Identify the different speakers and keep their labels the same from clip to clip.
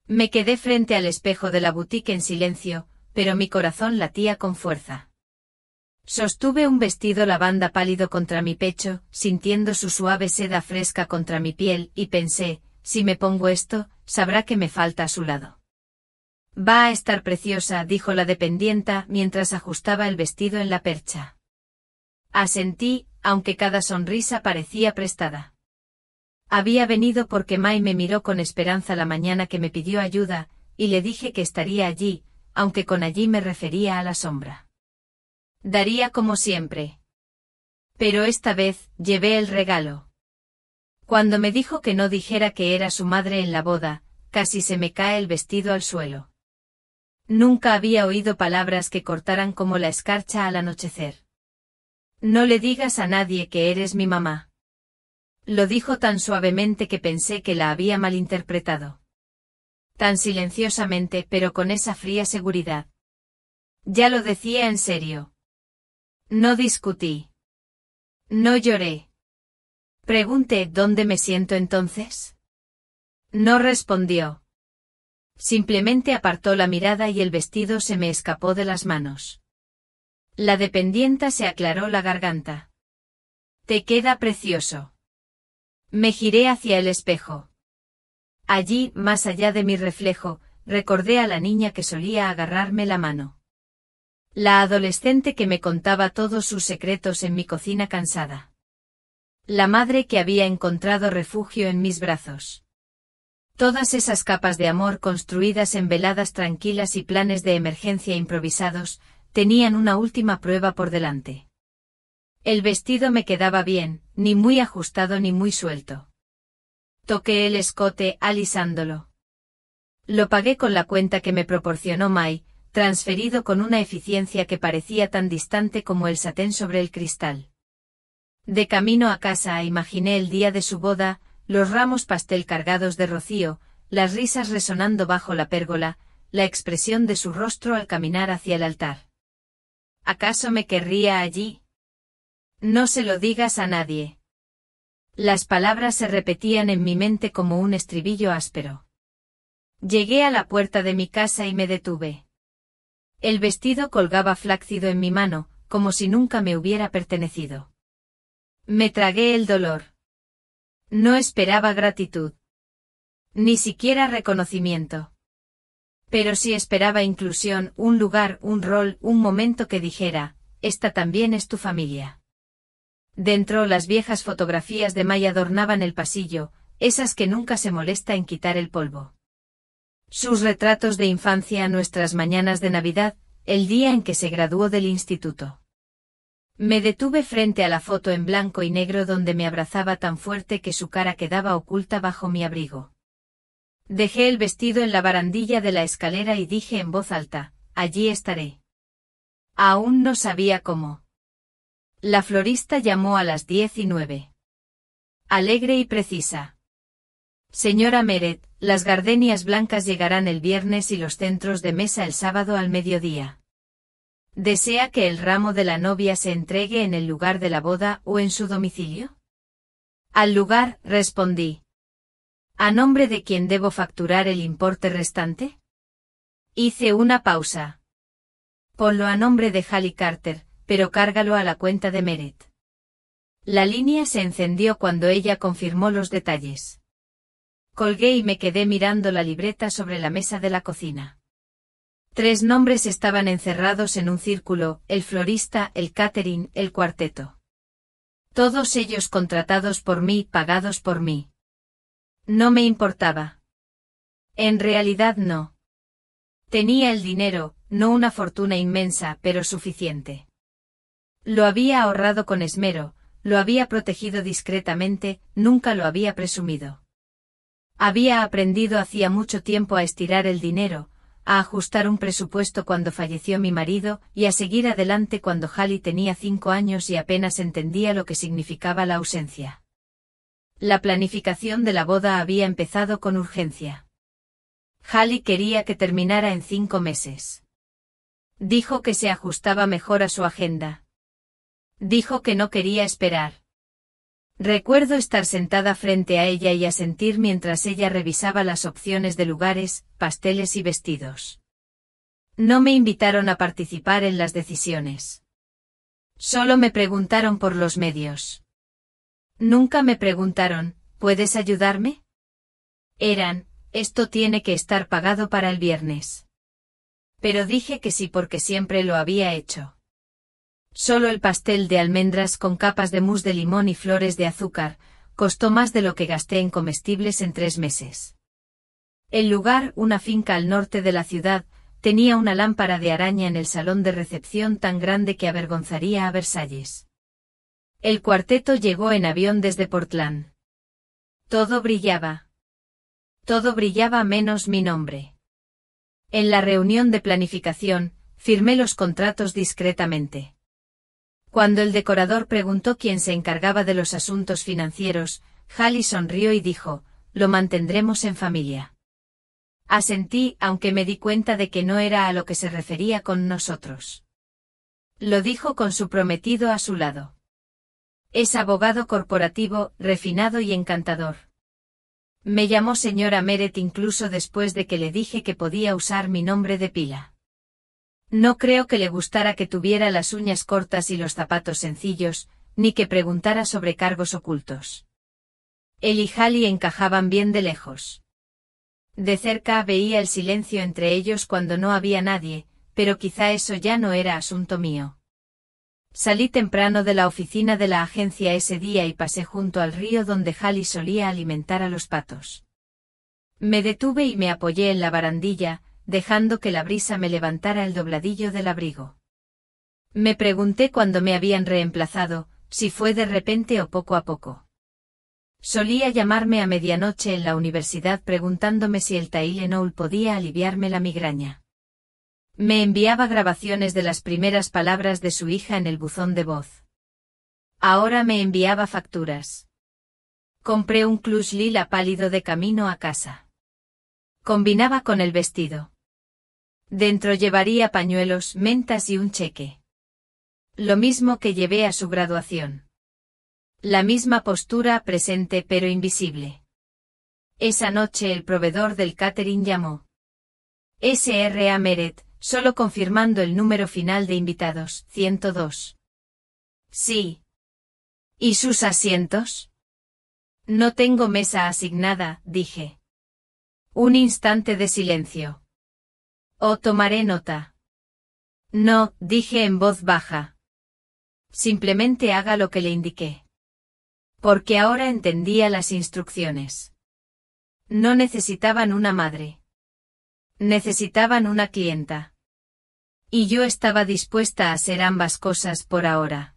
Speaker 1: Me quedé frente al espejo de la boutique en silencio, pero mi corazón latía con fuerza. Sostuve un vestido lavanda pálido contra mi pecho, sintiendo su suave seda fresca contra mi piel, y pensé, si me pongo esto, sabrá que me falta a su lado. Va a estar preciosa, dijo la dependienta mientras ajustaba el vestido en la percha. Asentí, aunque cada sonrisa parecía prestada. Había venido porque Mai me miró con esperanza la mañana que me pidió ayuda, y le dije que estaría allí, aunque con allí me refería a la sombra. Daría como siempre. Pero esta vez, llevé el regalo. Cuando me dijo que no dijera que era su madre en la boda, casi se me cae el vestido al suelo. Nunca había oído palabras que cortaran como la escarcha al anochecer. No le digas a nadie que eres mi mamá. Lo dijo tan suavemente que pensé que la había malinterpretado. Tan silenciosamente, pero con esa fría seguridad. Ya lo decía en serio. No discutí. No lloré. Pregunté ¿dónde me siento entonces? No respondió. Simplemente apartó la mirada y el vestido se me escapó de las manos. La dependienta se aclaró la garganta. Te queda precioso. Me giré hacia el espejo. Allí, más allá de mi reflejo, recordé a la niña que solía agarrarme la mano. La adolescente que me contaba todos sus secretos en mi cocina cansada. La madre que había encontrado refugio en mis brazos. Todas esas capas de amor construidas en veladas tranquilas y planes de emergencia improvisados, tenían una última prueba por delante. El vestido me quedaba bien, ni muy ajustado ni muy suelto. Toqué el escote, alisándolo. Lo pagué con la cuenta que me proporcionó Mai, transferido con una eficiencia que parecía tan distante como el satén sobre el cristal. De camino a casa imaginé el día de su boda, los ramos pastel cargados de rocío, las risas resonando bajo la pérgola, la expresión de su rostro al caminar hacia el altar. ¿Acaso me querría allí? No se lo digas a nadie. Las palabras se repetían en mi mente como un estribillo áspero. Llegué a la puerta de mi casa y me detuve. El vestido colgaba flácido en mi mano, como si nunca me hubiera pertenecido. Me tragué el dolor. No esperaba gratitud. Ni siquiera reconocimiento. Pero sí esperaba inclusión, un lugar, un rol, un momento que dijera, esta también es tu familia. Dentro las viejas fotografías de Mai adornaban el pasillo, esas que nunca se molesta en quitar el polvo. Sus retratos de infancia, nuestras mañanas de Navidad, el día en que se graduó del instituto. Me detuve frente a la foto en blanco y negro donde me abrazaba tan fuerte que su cara quedaba oculta bajo mi abrigo. Dejé el vestido en la barandilla de la escalera y dije en voz alta, allí estaré. Aún no sabía cómo. La florista llamó a las 10:09. Alegre y precisa. Señora Meret, las gardenias blancas llegarán el viernes y los centros de mesa el sábado al mediodía. ¿Desea que el ramo de la novia se entregue en el lugar de la boda o en su domicilio? Al lugar, respondí. ¿A nombre de quién debo facturar el importe restante? Hice una pausa. Ponlo a nombre de Hallie Carter, pero cárgalo a la cuenta de Meret. La línea se encendió cuando ella confirmó los detalles. Colgué y me quedé mirando la libreta sobre la mesa de la cocina. 3 nombres estaban encerrados en un círculo, el florista, el catering, el cuarteto. Todos ellos contratados por mí, pagados por mí. No me importaba. En realidad no. Tenía el dinero, no una fortuna inmensa, pero suficiente. Lo había ahorrado con esmero, lo había protegido discretamente, nunca lo había presumido. Había aprendido hacía mucho tiempo a estirar el dinero, a ajustar un presupuesto cuando falleció mi marido y a seguir adelante cuando Hallie tenía 5 años y apenas entendía lo que significaba la ausencia. La planificación de la boda había empezado con urgencia. Hallie quería que terminara en 5 meses. Dijo que se ajustaba mejor a su agenda. Dijo que no quería esperar. Recuerdo estar sentada frente a ella y asentir mientras ella revisaba las opciones de lugares, pasteles y vestidos. No me invitaron a participar en las decisiones. Solo me preguntaron por los medios. Nunca me preguntaron, ¿puedes ayudarme? Eran, esto tiene que estar pagado para el viernes. Pero dije que sí porque siempre lo había hecho. Solo el pastel de almendras con capas de mousse de limón y flores de azúcar, costó más de lo que gasté en comestibles en 3 meses. El lugar, una finca al norte de la ciudad, tenía una lámpara de araña en el salón de recepción tan grande que avergonzaría a Versalles. El cuarteto llegó en avión desde Portland. Todo brillaba. Todo brillaba menos mi nombre. En la reunión de planificación, firmé los contratos discretamente. Cuando el decorador preguntó quién se encargaba de los asuntos financieros, Hallie sonrió y dijo, lo mantendremos en familia. Asentí, aunque me di cuenta de que no era a lo que se refería con nosotros. Lo dijo con su prometido a su lado. Es abogado corporativo, refinado y encantador. Me llamó señora Meret incluso después de que le dije que podía usar mi nombre de pila. No creo que le gustara que tuviera las uñas cortas y los zapatos sencillos, ni que preguntara sobre cargos ocultos. Él y Hallie encajaban bien de lejos. De cerca veía el silencio entre ellos cuando no había nadie, pero quizá eso ya no era asunto mío. Salí temprano de la oficina de la agencia ese día y pasé junto al río donde Hallie solía alimentar a los patos. Me detuve y me apoyé en la barandilla, dejando que la brisa me levantara el dobladillo del abrigo. Me pregunté cuando me habían reemplazado, si fue de repente o poco a poco. Solía llamarme a medianoche en la universidad preguntándome si el Tylenol podía aliviarme la migraña. Me enviaba grabaciones de las primeras palabras de su hija en el buzón de voz. Ahora me enviaba facturas. Compré un clutch lila pálido de camino a casa. Combinaba con el vestido. Dentro llevaría pañuelos, mentas y un cheque. Lo mismo que llevé a su graduación. La misma postura presente pero invisible. Esa noche el proveedor del catering llamó. S.R.A. Meret, solo confirmando el número final de invitados, 102. Sí. ¿Y sus asientos? No tengo mesa asignada, dije. Un instante de silencio. Oh, tomaré nota. No, dije en voz baja. Simplemente haga lo que le indiqué. Porque ahora entendía las instrucciones. No necesitaban una madre. Necesitaban una clienta. Y yo estaba dispuesta a hacer ambas cosas por ahora.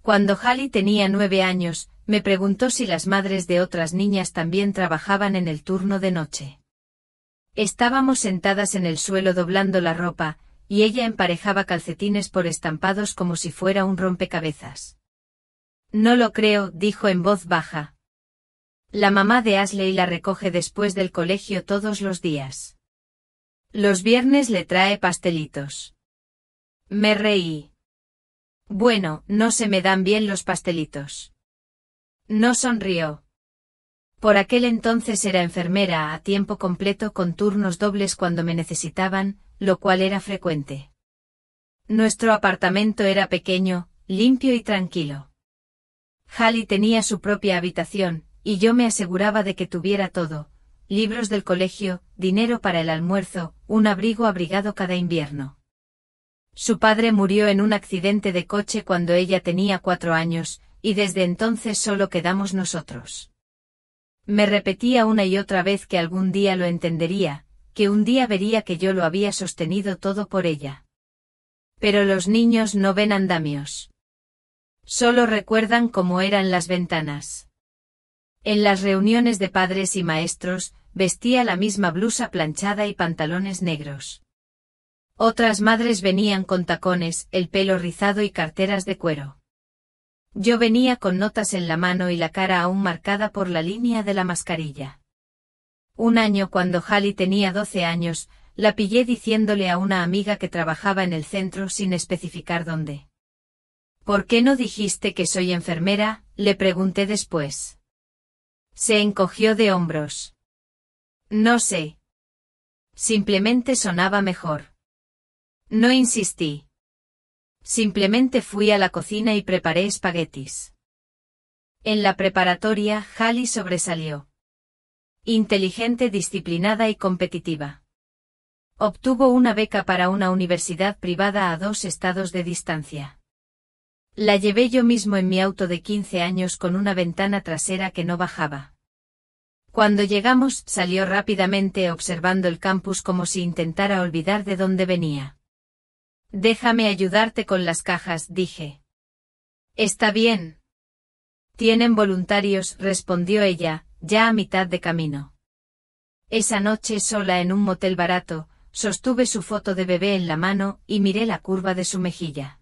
Speaker 1: Cuando Hallie tenía 9 años, me preguntó si las madres de otras niñas también trabajaban en el turno de noche. Estábamos sentadas en el suelo doblando la ropa, y ella emparejaba calcetines por estampados como si fuera un rompecabezas. No lo creo, dijo en voz baja. La mamá de Ashley la recoge después del colegio todos los días. Los viernes le trae pastelitos. Me reí. Bueno, no se me dan bien los pastelitos. No sonrió. Por aquel entonces era enfermera a tiempo completo con turnos dobles cuando me necesitaban, lo cual era frecuente. Nuestro apartamento era pequeño, limpio y tranquilo. Hallie tenía su propia habitación, y yo me aseguraba de que tuviera todo: libros del colegio, dinero para el almuerzo, un abrigo abrigado cada invierno. Su padre murió en un accidente de coche cuando ella tenía 4 años, y desde entonces solo quedamos nosotros. Me repetía una y otra vez que algún día lo entendería, que un día vería que yo lo había sostenido todo por ella. Pero los niños no ven andamios. Solo recuerdan cómo eran las ventanas. En las reuniones de padres y maestros, vestía la misma blusa planchada y pantalones negros. Otras madres venían con tacones, el pelo rizado y carteras de cuero. Yo venía con notas en la mano y la cara aún marcada por la línea de la mascarilla. Un año cuando Hallie tenía 12 años, la pillé diciéndole a una amiga que trabajaba en el centro sin especificar dónde. ¿Por qué no dijiste que soy enfermera? Le pregunté después. Se encogió de hombros. No sé. Simplemente sonaba mejor. No insistí. Simplemente fui a la cocina y preparé espaguetis. En la preparatoria, Hallie sobresalió. Inteligente, disciplinada y competitiva. Obtuvo una beca para una universidad privada a 2 estados de distancia. La llevé yo mismo en mi auto de 15 años con una ventana trasera que no bajaba. Cuando llegamos, salió rápidamente observando el campus como si intentara olvidar de dónde venía. Déjame ayudarte con las cajas, dije. Está bien. Tienen voluntarios, respondió ella, ya a mitad de camino. Esa noche, sola en un motel barato, sostuve su foto de bebé en la mano y miré la curva de su mejilla.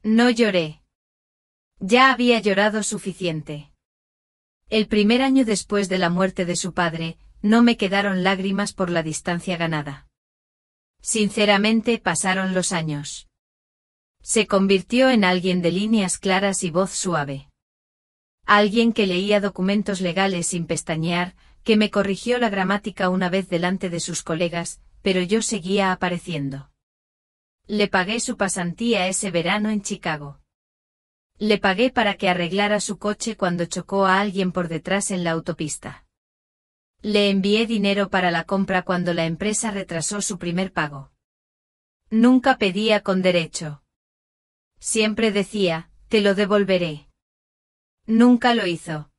Speaker 1: No lloré. Ya había llorado suficiente. El primer año después de la muerte de su padre, no me quedaron lágrimas por la distancia ganada. Sinceramente, pasaron los años. Se convirtió en alguien de líneas claras y voz suave. Alguien que leía documentos legales sin pestañear, que me corrigió la gramática una vez delante de sus colegas, pero yo seguía apareciendo. Le pagué su pasantía ese verano en Chicago. Le pagué para que arreglara su coche cuando chocó a alguien por detrás en la autopista. Le envié dinero para la compra cuando la empresa retrasó su primer pago. Nunca pedía con derecho. Siempre decía, te lo devolveré. Nunca lo hizo.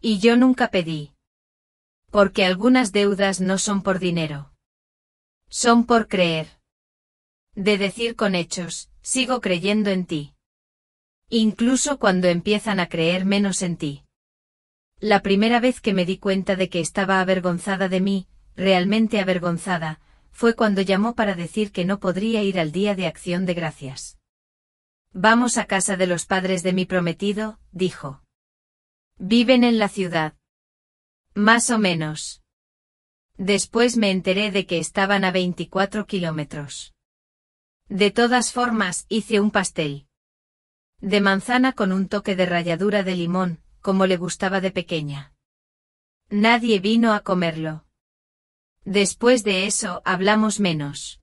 Speaker 1: Y yo nunca pedí. Porque algunas deudas no son por dinero. Son por creer. De decir con hechos, sigo creyendo en ti. Incluso cuando empiezan a creer menos en ti. La primera vez que me di cuenta de que estaba avergonzada de mí, realmente avergonzada, fue cuando llamó para decir que no podría ir al Día de Acción de Gracias. Vamos a casa de los padres de mi prometido, dijo. Viven en la ciudad. Más o menos. Después me enteré de que estaban a 24 kilómetros. De todas formas, hice un pastel. De manzana con un toque de ralladura de limón, como le gustaba de pequeña. Nadie vino a comerlo. Después de eso, hablamos menos.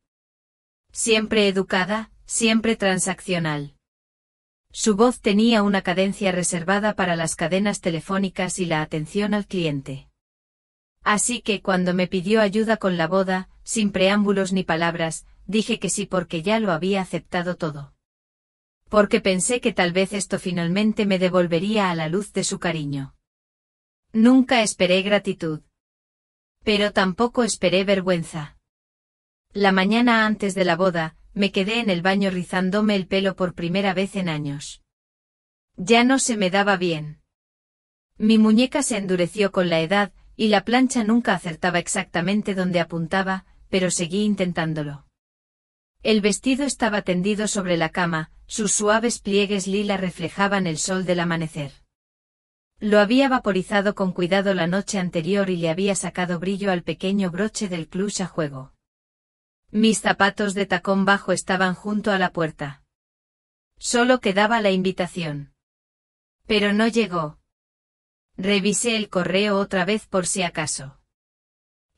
Speaker 1: Siempre educada, siempre transaccional. Su voz tenía una cadencia reservada para las cadenas telefónicas y la atención al cliente. Así que cuando me pidió ayuda con la boda, sin preámbulos ni palabras, dije que sí porque ya lo había aceptado todo. Porque pensé que tal vez esto finalmente me devolvería a la luz de su cariño. Nunca esperé gratitud. Pero tampoco esperé vergüenza. La mañana antes de la boda, me quedé en el baño rizándome el pelo por primera vez en años. Ya no se me daba bien. Mi muñeca se endureció con la edad, y la plancha nunca acertaba exactamente donde apuntaba, pero seguí intentándolo. El vestido estaba tendido sobre la cama, sus suaves pliegues lila reflejaban el sol del amanecer. Lo había vaporizado con cuidado la noche anterior y le había sacado brillo al pequeño broche del clutch a juego. Mis zapatos de tacón bajo estaban junto a la puerta. Solo quedaba la invitación. Pero no llegó. Revisé el correo otra vez por si acaso.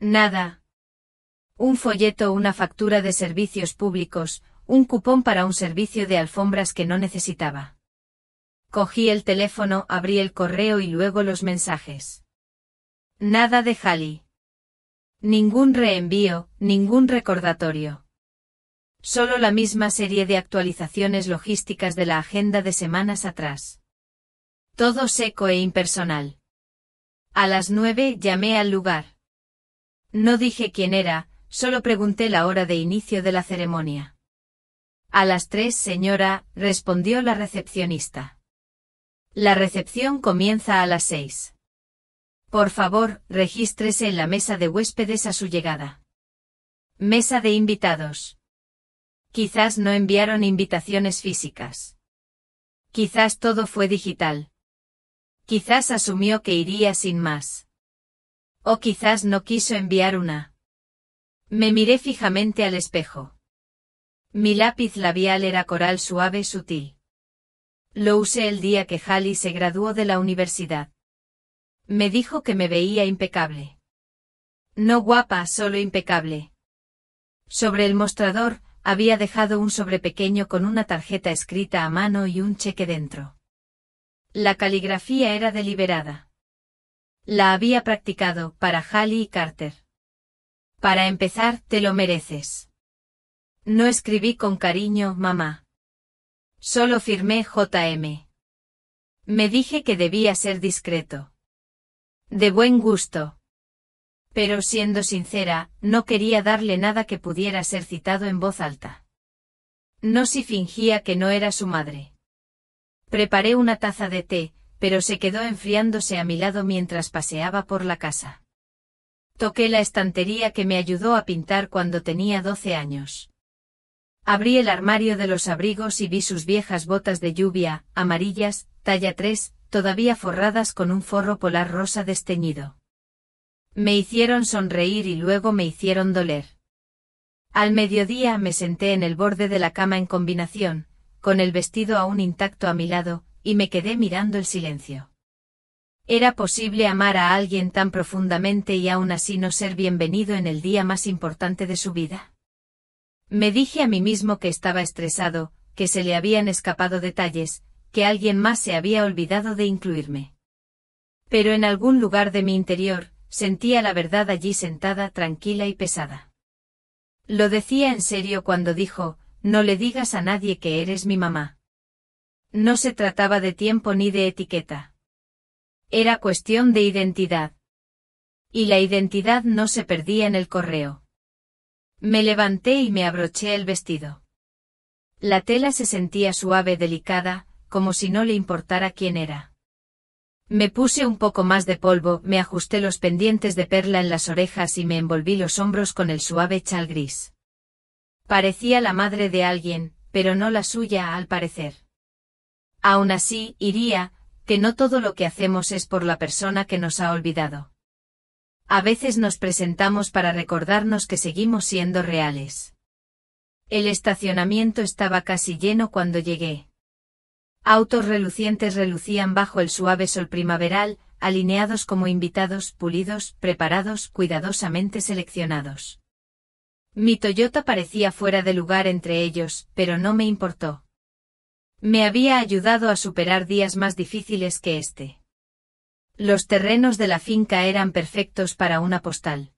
Speaker 1: Nada. Un folleto, una factura de servicios públicos, un cupón para un servicio de alfombras que no necesitaba. Cogí el teléfono, abrí el correo y luego los mensajes. Nada de Hallie. Ningún reenvío, ningún recordatorio. Solo la misma serie de actualizaciones logísticas de la agenda de semanas atrás. Todo seco e impersonal. A las 9 llamé al lugar. No dije quién era, solo pregunté la hora de inicio de la ceremonia. A las 3, señora, respondió la recepcionista. La recepción comienza a las 6. Por favor, regístrese en la mesa de huéspedes a su llegada. Mesa de invitados. Quizás no enviaron invitaciones físicas. Quizás todo fue digital. Quizás asumió que iría sin más. O quizás no quiso enviar una. Me miré fijamente al espejo. Mi lápiz labial era coral suave sutil. Lo usé el día que Hallie se graduó de la universidad. Me dijo que me veía impecable. No guapa, solo impecable. Sobre el mostrador, había dejado un sobre pequeño con una tarjeta escrita a mano y un cheque dentro. La caligrafía era deliberada. La había practicado para Hallie y Carter. Para empezar, te lo mereces. No escribí con cariño, mamá. Solo firmé JM. Me dije que debía ser discreto. De buen gusto. Pero siendo sincera, no quería darle nada que pudiera ser citado en voz alta. No si fingía que no era su madre. Preparé una taza de té, pero se quedó enfriándose a mi lado mientras paseaba por la casa. Toqué la estantería que me ayudó a pintar cuando tenía 12 años. Abrí el armario de los abrigos y vi sus viejas botas de lluvia, amarillas, talla 3, todavía forradas con un forro polar rosa desteñido. Me hicieron sonreír y luego me hicieron doler. Al mediodía me senté en el borde de la cama en combinación, con el vestido aún intacto a mi lado, y me quedé mirando el silencio. ¿Era posible amar a alguien tan profundamente y aún así no ser bienvenido en el día más importante de su vida? Me dije a mí mismo que estaba estresado, que se le habían escapado detalles, que alguien más se había olvidado de incluirme. Pero en algún lugar de mi interior, sentía la verdad allí sentada tranquila y pesada. Lo decía en serio cuando dijo, no le digas a nadie que eres mi mamá. No se trataba de tiempo ni de etiqueta. Era cuestión de identidad. Y la identidad no se perdía en el correo. Me levanté y me abroché el vestido. La tela se sentía suave, delicada, como si no le importara quién era. Me puse un poco más de polvo, me ajusté los pendientes de perla en las orejas y me envolví los hombros con el suave chal gris. Parecía la madre de alguien, pero no la suya al parecer. Aún así, iría, que no todo lo que hacemos es por la persona que nos ha olvidado. A veces nos presentamos para recordarnos que seguimos siendo reales. El estacionamiento estaba casi lleno cuando llegué. Autos relucientes relucían bajo el suave sol primaveral, alineados como invitados, pulidos, preparados, cuidadosamente seleccionados. Mi Toyota parecía fuera de lugar entre ellos, pero no me importó. Me había ayudado a superar días más difíciles que este. Los terrenos de la finca eran perfectos para una postal.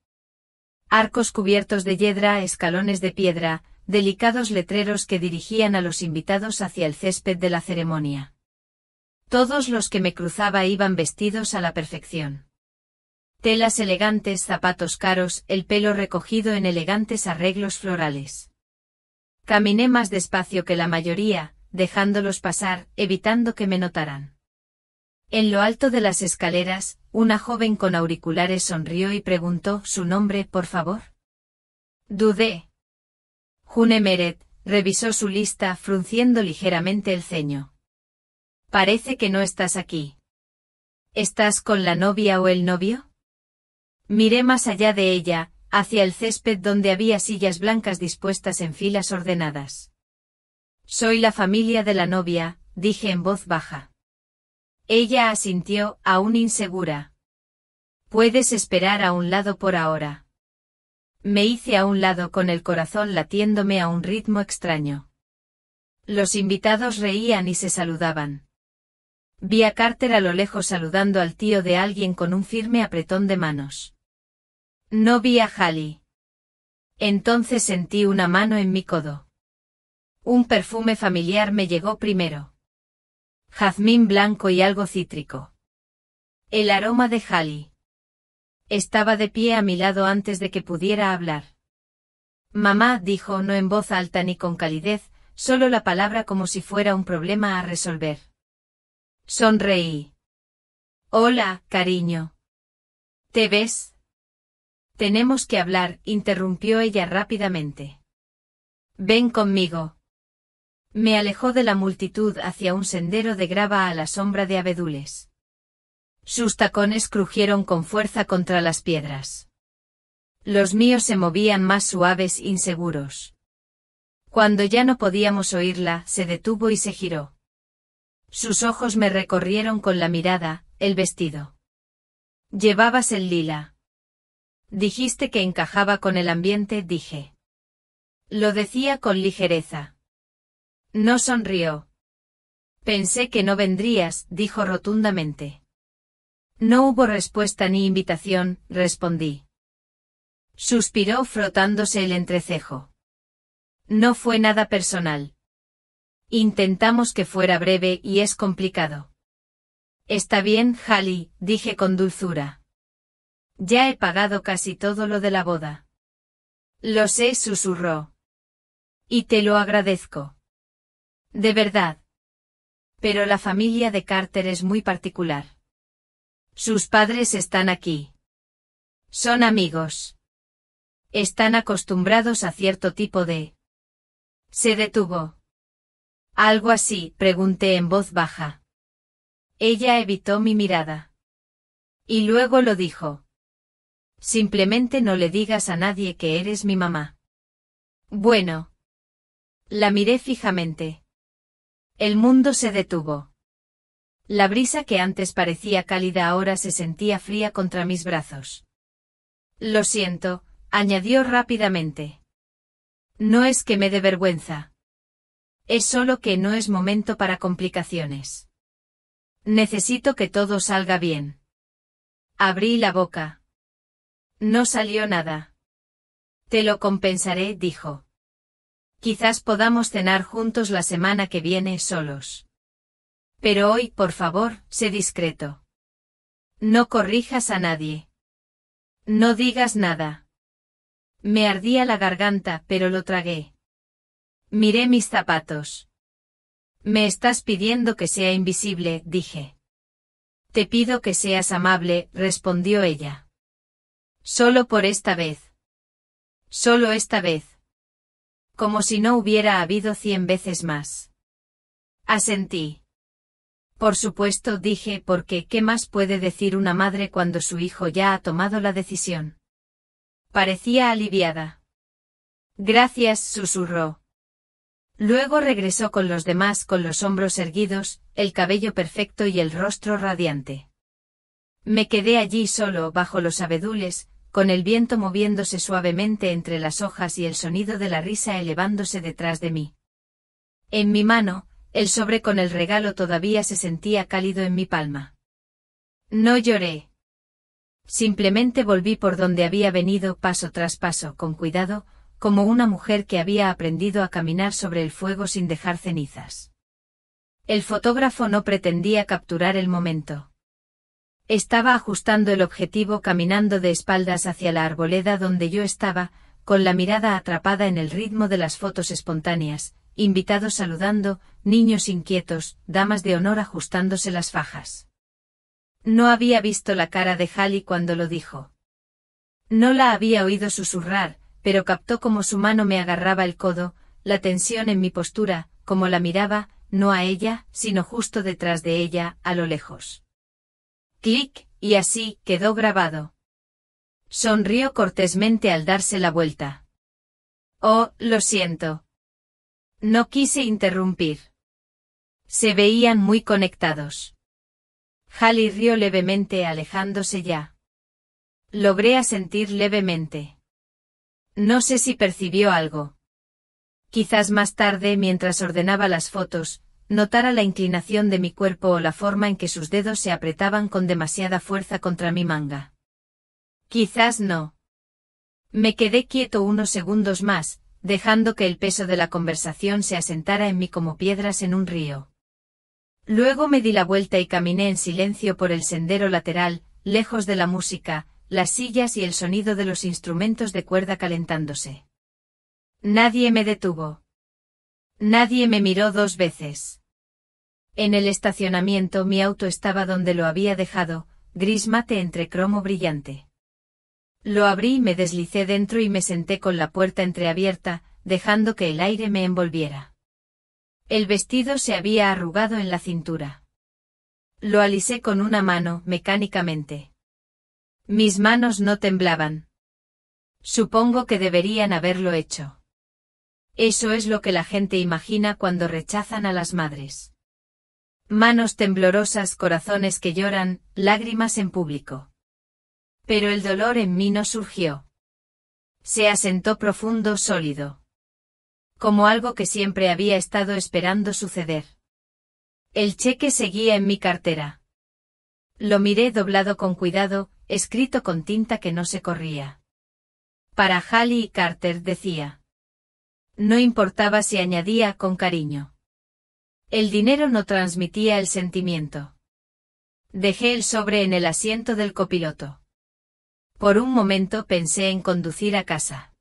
Speaker 1: Arcos cubiertos de yedra, escalones de piedra, delicados letreros que dirigían a los invitados hacia el césped de la ceremonia. Todos los que me cruzaba iban vestidos a la perfección. Telas elegantes, zapatos caros, el pelo recogido en elegantes arreglos florales. Caminé más despacio que la mayoría, dejándolos pasar, evitando que me notaran. En lo alto de las escaleras, una joven con auriculares sonrió y preguntó su nombre, por favor. Dudé. June Meret, revisó su lista frunciendo ligeramente el ceño. Parece que no estás aquí. ¿Estás con la novia o el novio? Miré más allá de ella, hacia el césped donde había sillas blancas dispuestas en filas ordenadas. Soy la familia de la novia, dije en voz baja. Ella asintió, aún insegura. Puedes esperar a un lado por ahora. Me hice a un lado con el corazón latiéndome a un ritmo extraño. Los invitados reían y se saludaban. Vi a Carter a lo lejos saludando al tío de alguien con un firme apretón de manos. No vi a Hallie. Entonces sentí una mano en mi codo. Un perfume familiar me llegó primero. Jazmín blanco y algo cítrico. El aroma de Hallie. Estaba de pie a mi lado antes de que pudiera hablar. Mamá, dijo no en voz alta ni con calidez, solo la palabra como si fuera un problema a resolver. Sonreí. Hola, cariño. ¿Te ves? Tenemos que hablar, interrumpió ella rápidamente. Ven conmigo. Me alejó de la multitud hacia un sendero de grava a la sombra de abedules. Sus tacones crujieron con fuerza contra las piedras. Los míos se movían más suaves, inseguros. Cuando ya no podíamos oírla, se detuvo y se giró. Sus ojos me recorrieron con la mirada. El vestido. Llevabas el lila. Dijiste que encajaba con el ambiente, dije. Lo decía con ligereza. No sonrió. Pensé que no vendrías, dijo rotundamente. No hubo respuesta ni invitación, respondí. Suspiró frotándose el entrecejo. No fue nada personal. Intentamos que fuera breve y es complicado. Está bien, Hallie, dije con dulzura. Ya he pagado casi todo lo de la boda. Lo sé, susurró. Y te lo agradezco. De verdad. Pero la familia de Carter es muy particular. Sus padres están aquí. Son amigos. Están acostumbrados a cierto tipo de... Se detuvo. ¿Algo así?, pregunté en voz baja. Ella evitó mi mirada. Y luego lo dijo. Simplemente no le digas a nadie que eres mi mamá. Bueno. La miré fijamente. El mundo se detuvo. La brisa que antes parecía cálida ahora se sentía fría contra mis brazos. Lo siento, añadió rápidamente. No es que me dé vergüenza. Es solo que no es momento para complicaciones. Necesito que todo salga bien. Abrí la boca. No salió nada. Te lo compensaré, dijo. Quizás podamos cenar juntos la semana que viene solos. Pero hoy, por favor, sé discreto. No corrijas a nadie. No digas nada. Me ardía la garganta, pero lo tragué. Miré mis zapatos. Me estás pidiendo que sea invisible, dije. Te pido que seas amable, respondió ella. Solo por esta vez. Solo esta vez. Como si no hubiera habido 100 veces más. Asentí. Por supuesto, dije, porque ¿qué más puede decir una madre cuando su hijo ya ha tomado la decisión? Parecía aliviada. Gracias, susurró. Luego regresó con los demás con los hombros erguidos, el cabello perfecto y el rostro radiante. Me quedé allí solo, bajo los abedules, con el viento moviéndose suavemente entre las hojas y el sonido de la risa elevándose detrás de mí. En mi mano, el sobre con el regalo todavía se sentía cálido en mi palma. No lloré. Simplemente volví por donde había venido paso tras paso, con cuidado, como una mujer que había aprendido a caminar sobre el fuego sin dejar cenizas. El fotógrafo no pretendía capturar el momento. Estaba ajustando el objetivo caminando de espaldas hacia la arboleda donde yo estaba, con la mirada atrapada en el ritmo de las fotos espontáneas, invitados saludando, niños inquietos, damas de honor ajustándose las fajas. No había visto la cara de Hallie cuando lo dijo. No la había oído susurrar, pero captó cómo su mano me agarraba el codo, la tensión en mi postura, como la miraba, no a ella, sino justo detrás de ella, a lo lejos. Clic, y así quedó grabado. Sonrió cortésmente al darse la vuelta. Oh, lo siento. No quise interrumpir. Se veían muy conectados. Hallie rió levemente alejándose ya. Logré asentir levemente. No sé si percibió algo. Quizás más tarde, mientras ordenaba las fotos, notara la inclinación de mi cuerpo o la forma en que sus dedos se apretaban con demasiada fuerza contra mi manga. Quizás no. Me quedé quieto unos segundos más, dejando que el peso de la conversación se asentara en mí como piedras en un río. Luego me di la vuelta y caminé en silencio por el sendero lateral, lejos de la música, las sillas y el sonido de los instrumentos de cuerda calentándose. Nadie me detuvo. Nadie me miró 2 veces. En el estacionamiento mi auto estaba donde lo había dejado, gris mate entre cromo brillante. Lo abrí y me deslicé dentro y me senté con la puerta entreabierta, dejando que el aire me envolviera. El vestido se había arrugado en la cintura. Lo alisé con una mano, mecánicamente. Mis manos no temblaban. Supongo que deberían haberlo hecho. Eso es lo que la gente imagina cuando rechazan a las madres. Manos temblorosas, corazones que lloran, lágrimas en público. Pero el dolor en mí no surgió. Se asentó profundo, sólido. Como algo que siempre había estado esperando suceder. El cheque seguía en mi cartera. Lo miré doblado con cuidado, escrito con tinta que no se corría. Para Hallie y Carter, decía. No importaba si añadía con cariño. El dinero no transmitía el sentimiento. Dejé el sobre en el asiento del copiloto. Por un momento pensé en conducir a casa.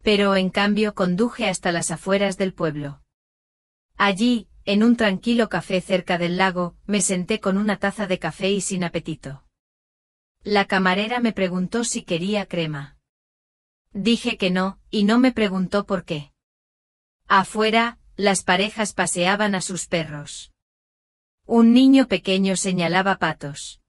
Speaker 1: Pero en cambio conduje hasta las afueras del pueblo. Allí, en un tranquilo café cerca del lago, me senté con una taza de café y sin apetito. La camarera me preguntó si quería crema. Dije que no, y no me preguntó por qué. Afuera, las parejas paseaban a sus perros. Un niño pequeño señalaba patos.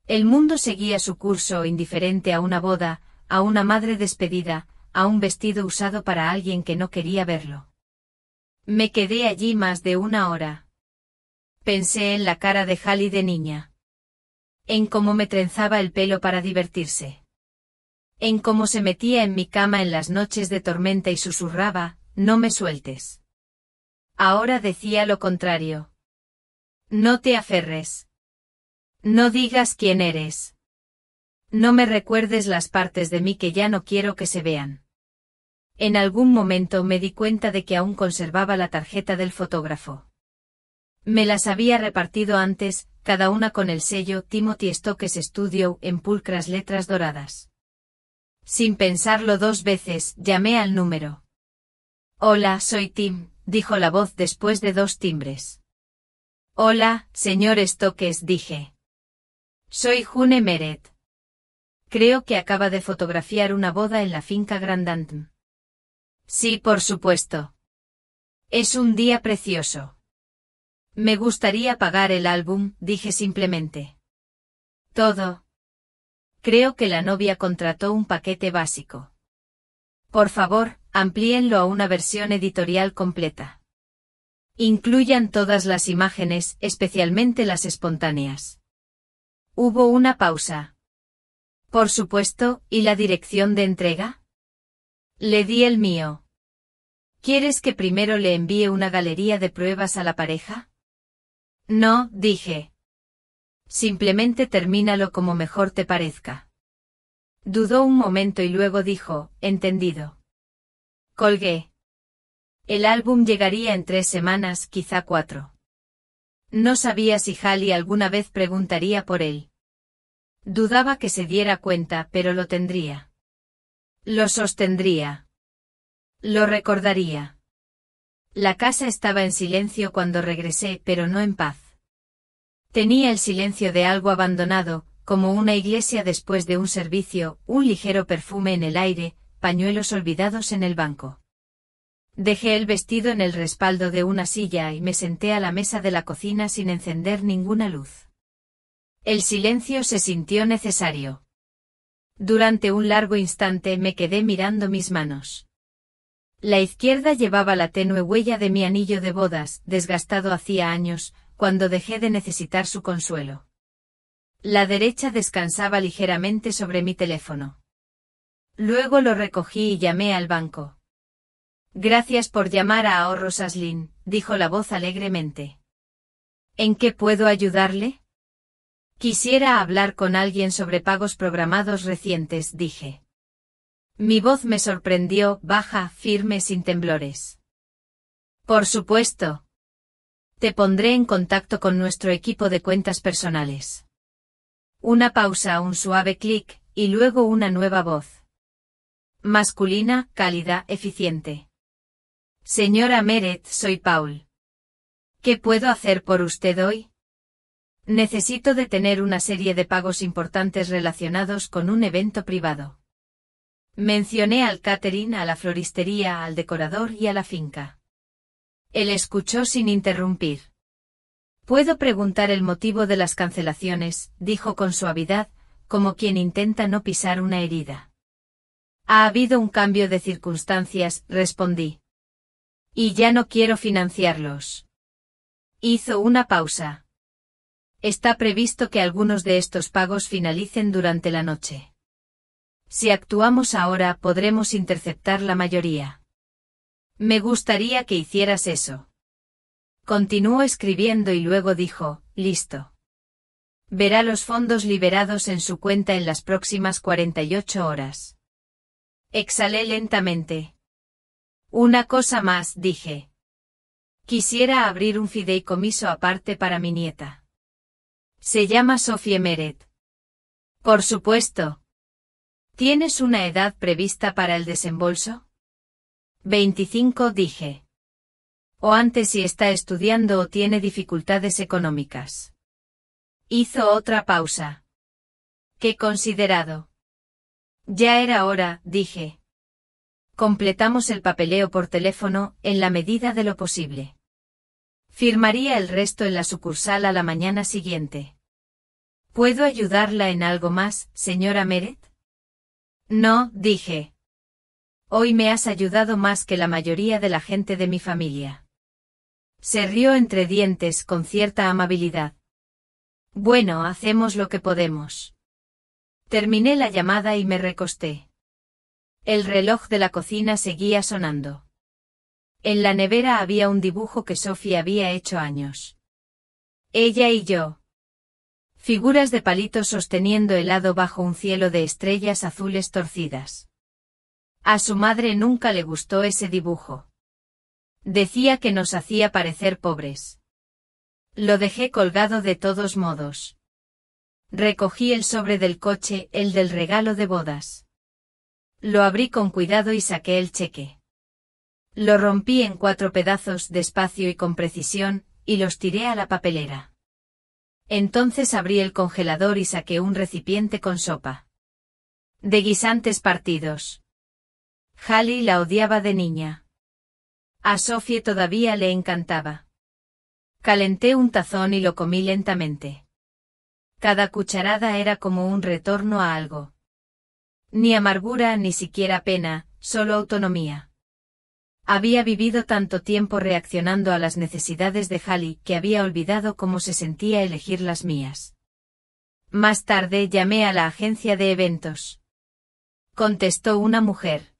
Speaker 1: El mundo seguía su curso indiferente a una boda, a una madre despedida, a un vestido usado para alguien que no quería verlo. Me quedé allí más de una hora. Pensé en la cara de Hallie de niña. En cómo me trenzaba el pelo para divertirse. En cómo se metía en mi cama en las noches de tormenta y susurraba, no me sueltes. Ahora decía lo contrario. No te aferres. No digas quién eres. No me recuerdes las partes de mí que ya no quiero que se vean. En algún momento me di cuenta de que aún conservaba la tarjeta del fotógrafo. Me las había repartido antes, cada una con el sello Timothy Stokes Studio en pulcras letras doradas. Sin pensarlo dos veces, llamé al número. Hola, soy Tim, dijo la voz después de 2 timbres. Hola, señor Stokes, dije. Soy June Meret. Creo que acaba de fotografiar una boda en la finca Grandantm. Sí, por supuesto. Es un día precioso. Me gustaría pagar el álbum, dije simplemente. Todo. Creo que la novia contrató un paquete básico. Por favor, amplíenlo a una versión editorial completa. Incluyan todas las imágenes, especialmente las espontáneas. Hubo una pausa. Por supuesto, ¿y la dirección de entrega? Le di el mío. ¿Quieres que primero le envíe una galería de pruebas a la pareja? No, dije. Simplemente termínalo como mejor te parezca. Dudó un momento y luego dijo, entendido. Colgué. El álbum llegaría en 3 semanas, quizá 4. No sabía si Hallie alguna vez preguntaría por él. Dudaba que se diera cuenta, pero lo tendría. Lo sostendría. Lo recordaría. La casa estaba en silencio cuando regresé, pero no en paz. Tenía el silencio de algo abandonado, como una iglesia después de un servicio, un ligero perfume en el aire, pañuelos olvidados en el banco. Dejé el vestido en el respaldo de una silla y me senté a la mesa de la cocina sin encender ninguna luz. El silencio se sintió necesario. Durante un largo instante me quedé mirando mis manos. La izquierda llevaba la tenue huella de mi anillo de bodas, desgastado hacía años, cuando dejé de necesitar su consuelo. La derecha descansaba ligeramente sobre mi teléfono. Luego lo recogí y llamé al banco. Gracias por llamar a Ahorros Aslin, dijo la voz alegremente. ¿En qué puedo ayudarle? Quisiera hablar con alguien sobre pagos programados recientes, dije. Mi voz me sorprendió, baja, firme, sin temblores. Por supuesto. Te pondré en contacto con nuestro equipo de cuentas personales. Una pausa, un suave clic, y luego una nueva voz. Masculina, cálida, eficiente. Señora Meret, soy Paul. ¿Qué puedo hacer por usted hoy? Necesito detener una serie de pagos importantes relacionados con un evento privado. Mencioné al catering, a la floristería, al decorador y a la finca. Él escuchó sin interrumpir. Puedo preguntar el motivo de las cancelaciones, dijo con suavidad, como quien intenta no pisar una herida. Ha habido un cambio de circunstancias, respondí. Y ya no quiero financiarlos. Hizo una pausa. Está previsto que algunos de estos pagos finalicen durante la noche. Si actuamos ahora, podremos interceptar la mayoría. Me gustaría que hicieras eso. Continuó escribiendo y luego dijo, listo. Verá los fondos liberados en su cuenta en las próximas 48 horas. Exhalé lentamente. Una cosa más, dije. Quisiera abrir un fideicomiso aparte para mi nieta. Se llama Sophie Meret. Por supuesto. ¿Tienes una edad prevista para el desembolso? 25, dije. O antes si está estudiando o tiene dificultades económicas. Hizo otra pausa. Qué considerado. Ya era hora, dije. Completamos el papeleo por teléfono, en la medida de lo posible. Firmaría el resto en la sucursal a la mañana siguiente. ¿Puedo ayudarla en algo más, señora Meret? No, dije. Hoy me has ayudado más que la mayoría de la gente de mi familia. Se rió entre dientes con cierta amabilidad. Bueno, hacemos lo que podemos. Terminé la llamada y me recosté. El reloj de la cocina seguía sonando. En la nevera había un dibujo que Sophie había hecho años. Ella y yo. Figuras de palitos sosteniendo helado bajo un cielo de estrellas azules torcidas. A su madre nunca le gustó ese dibujo. Decía que nos hacía parecer pobres. Lo dejé colgado de todos modos. Recogí el sobre del coche, el del regalo de bodas. Lo abrí con cuidado y saqué el cheque. Lo rompí en 4 pedazos despacio y con precisión, y los tiré a la papelera. Entonces abrí el congelador y saqué un recipiente con sopa. De guisantes partidos. Hallie la odiaba de niña. A Sophie todavía le encantaba. Calenté un tazón y lo comí lentamente. Cada cucharada era como un retorno a algo. Ni amargura ni siquiera pena, solo autonomía. Había vivido tanto tiempo reaccionando a las necesidades de Hallie que había olvidado cómo se sentía elegir las mías. Más tarde llamé a la agencia de eventos. Contestó una mujer.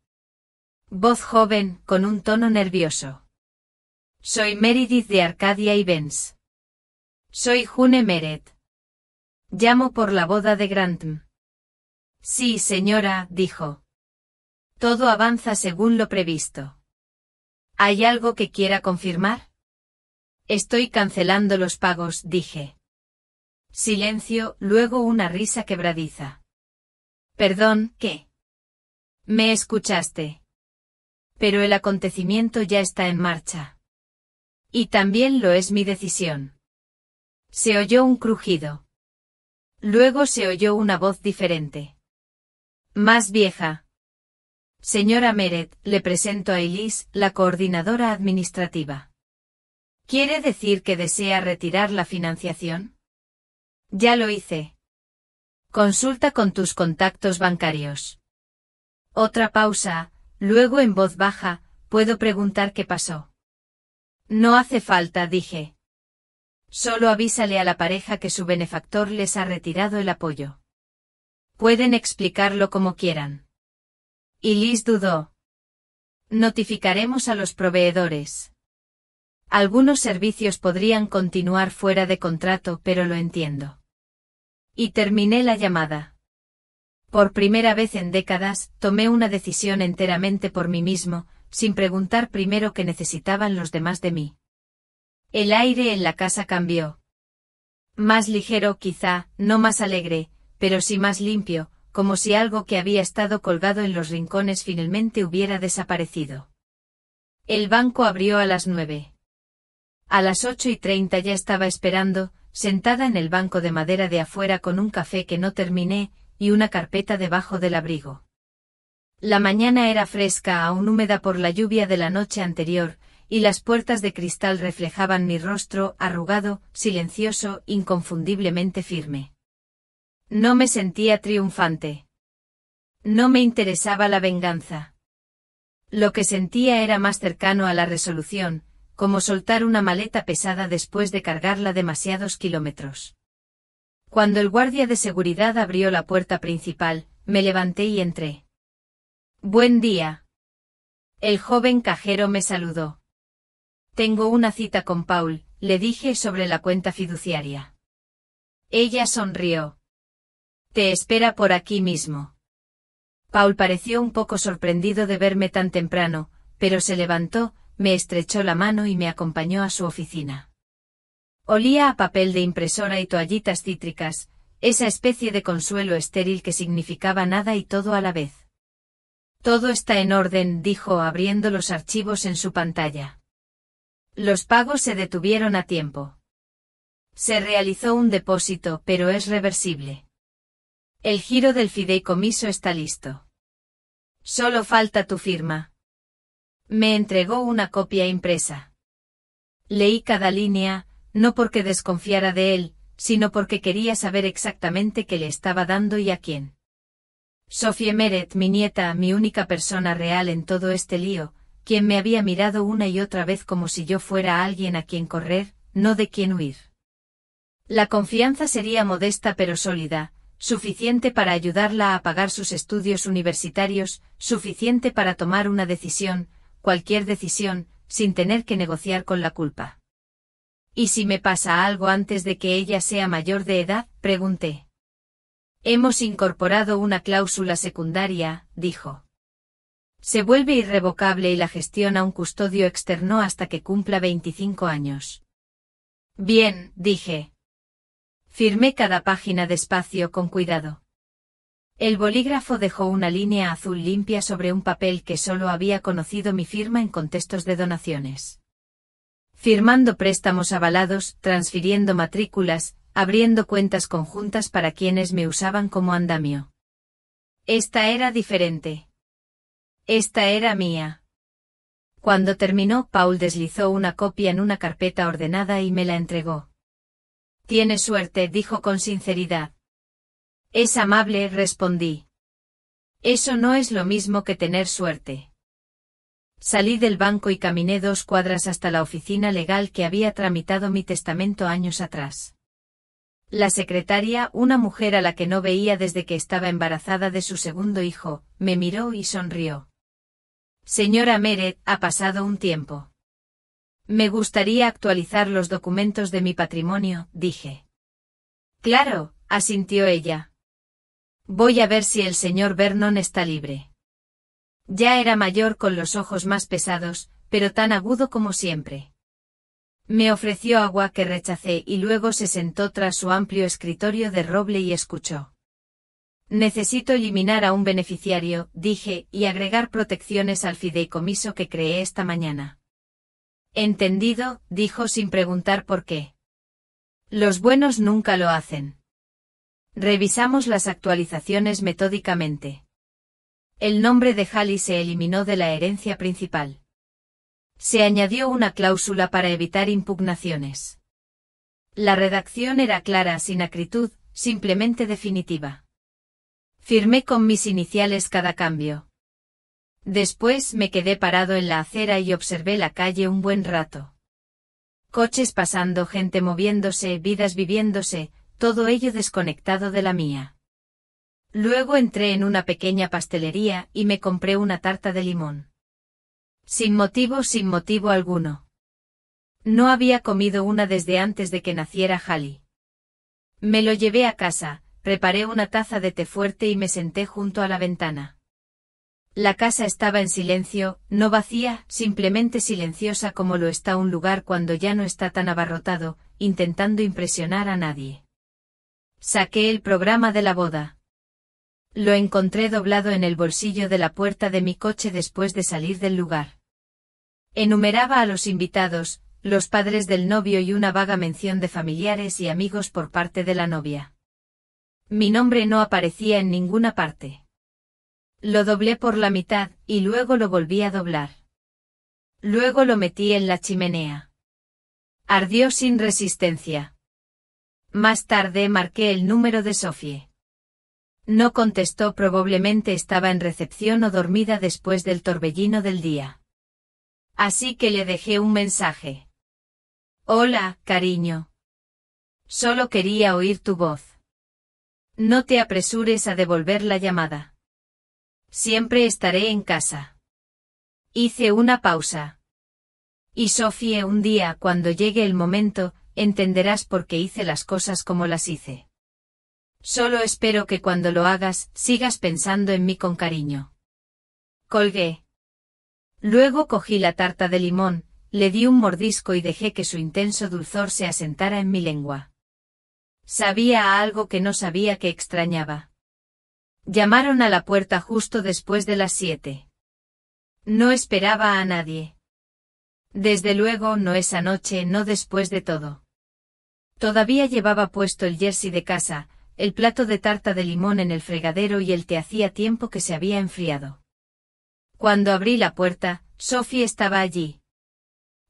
Speaker 1: Voz joven, con un tono nervioso. Soy Meredith de Arcadia Events. Soy June Meret. Llamo por la boda de Grantham. Sí, señora, dijo. Todo avanza según lo previsto. ¿Hay algo que quiera confirmar? Estoy cancelando los pagos, dije. Silencio, luego una risa quebradiza. Perdón, ¿qué? ¿Me escuchaste? Pero el acontecimiento ya está en marcha. Y también lo es mi decisión. Se oyó un crujido. Luego se oyó una voz diferente. Más vieja. Señora Meret, le presento a Elise, la coordinadora administrativa. ¿Quiere decir que desea retirar la financiación? Ya lo hice. Consulta con tus contactos bancarios. Otra pausa, luego en voz baja, ¿puedo preguntar qué pasó? No hace falta, dije. Solo avísale a la pareja que su benefactor les ha retirado el apoyo. Pueden explicarlo como quieran. Y Liz dudó. Notificaremos a los proveedores. Algunos servicios podrían continuar fuera de contrato, pero lo entiendo. Y terminé la llamada. Por primera vez en décadas, tomé una decisión enteramente por mí mismo, sin preguntar primero qué necesitaban los demás de mí. El aire en la casa cambió. Más ligero quizá, no más alegre, pero sí más limpio, como si algo que había estado colgado en los rincones finalmente hubiera desaparecido. El banco abrió a las 9. A las 8:30 ya estaba esperando, sentada en el banco de madera de afuera con un café que no terminé, y una carpeta debajo del abrigo. La mañana era fresca, aún húmeda por la lluvia de la noche anterior, y las puertas de cristal reflejaban mi rostro, arrugado, silencioso, inconfundiblemente firme. No me sentía triunfante. No me interesaba la venganza. Lo que sentía era más cercano a la resolución, como soltar una maleta pesada después de cargarla demasiados kilómetros. Cuando el guardia de seguridad abrió la puerta principal, me levanté y entré. «Buen día». El joven cajero me saludó. «Tengo una cita con Paul», le dije sobre la cuenta fiduciaria. Ella sonrió. «Te espera por aquí mismo». Paul pareció un poco sorprendido de verme tan temprano, pero se levantó, me estrechó la mano y me acompañó a su oficina. Olía a papel de impresora y toallitas cítricas, esa especie de consuelo estéril que significaba nada y todo a la vez. «Todo está en orden», dijo abriendo los archivos en su pantalla. «Los pagos se detuvieron a tiempo. Se realizó un depósito, pero es reversible. El giro del fideicomiso está listo. Solo falta tu firma». Me entregó una copia impresa. Leí cada línea, no porque desconfiara de él, sino porque quería saber exactamente qué le estaba dando y a quién. Sophie Meret, mi nieta, mi única persona real en todo este lío, quien me había mirado una y otra vez como si yo fuera alguien a quien correr, no de quien huir. La confianza sería modesta pero sólida, suficiente para ayudarla a pagar sus estudios universitarios, suficiente para tomar una decisión, cualquier decisión, sin tener que negociar con la culpa. «¿Y si me pasa algo antes de que ella sea mayor de edad?», pregunté. «Hemos incorporado una cláusula secundaria», dijo. «Se vuelve irrevocable y la gestiona un custodio externo hasta que cumpla 25 años». «Bien», dije. Firmé cada página despacio con cuidado. El bolígrafo dejó una línea azul limpia sobre un papel que solo había conocido mi firma en contextos de donaciones. Firmando préstamos avalados, transfiriendo matrículas, abriendo cuentas conjuntas para quienes me usaban como andamio. Esta era diferente. Esta era mía. Cuando terminó, Paul deslizó una copia en una carpeta ordenada y me la entregó. «Tienes suerte», dijo con sinceridad. «Es amable», respondí. «Eso no es lo mismo que tener suerte». Salí del banco y caminé 2 cuadras hasta la oficina legal que había tramitado mi testamento años atrás. La secretaria, una mujer a la que no veía desde que estaba embarazada de su segundo hijo, me miró y sonrió. «Señora Meret, ha pasado un tiempo». «Me gustaría actualizar los documentos de mi patrimonio», dije. «Claro», asintió ella. «Voy a ver si el señor Vernon está libre». Ya era mayor con los ojos más pesados, pero tan agudo como siempre. Me ofreció agua que rechacé y luego se sentó tras su amplio escritorio de roble y escuchó. «Necesito eliminar a un beneficiario», dije, «y agregar protecciones al fideicomiso que creé esta mañana». «Entendido», dijo sin preguntar por qué. «Los buenos nunca lo hacen». Revisamos las actualizaciones metódicamente. El nombre de Hallie se eliminó de la herencia principal. Se añadió una cláusula para evitar impugnaciones. La redacción era clara, sin acritud, simplemente definitiva. Firmé con mis iniciales cada cambio. Después me quedé parado en la acera y observé la calle un buen rato. Coches pasando, gente moviéndose, vidas viviéndose, todo ello desconectado de la mía. Luego entré en una pequeña pastelería y me compré una tarta de limón. Sin motivo alguno. No había comido una desde antes de que naciera Hallie. Me lo llevé a casa, preparé una taza de té fuerte y me senté junto a la ventana. La casa estaba en silencio, no vacía, simplemente silenciosa como lo está un lugar cuando ya no está tan abarrotado, intentando impresionar a nadie. Saqué el programa de la boda. Lo encontré doblado en el bolsillo de la puerta de mi coche después de salir del lugar. Enumeraba a los invitados, los padres del novio y una vaga mención de familiares y amigos por parte de la novia. Mi nombre no aparecía en ninguna parte. Lo doblé por la mitad, y luego lo volví a doblar. Luego lo metí en la chimenea. Ardió sin resistencia. Más tarde marqué el número de Sophie. No contestó, probablemente estaba en recepción o dormida después del torbellino del día. Así que le dejé un mensaje. Hola, cariño. Solo quería oír tu voz. No te apresures a devolver la llamada. Siempre estaré en casa. Hice una pausa. Y Sophie, un día, cuando llegue el momento, entenderás por qué hice las cosas como las hice. Solo espero que cuando lo hagas, sigas pensando en mí con cariño. Colgué. Luego cogí la tarta de limón, le di un mordisco y dejé que su intenso dulzor se asentara en mi lengua. Sabía a algo que no sabía que extrañaba. Llamaron a la puerta justo después de las 7. No esperaba a nadie. Desde luego no esa noche, no después de todo. Todavía llevaba puesto el jersey de casa, el plato de tarta de limón en el fregadero y el té hacía tiempo que se había enfriado. Cuando abrí la puerta, Sophie estaba allí.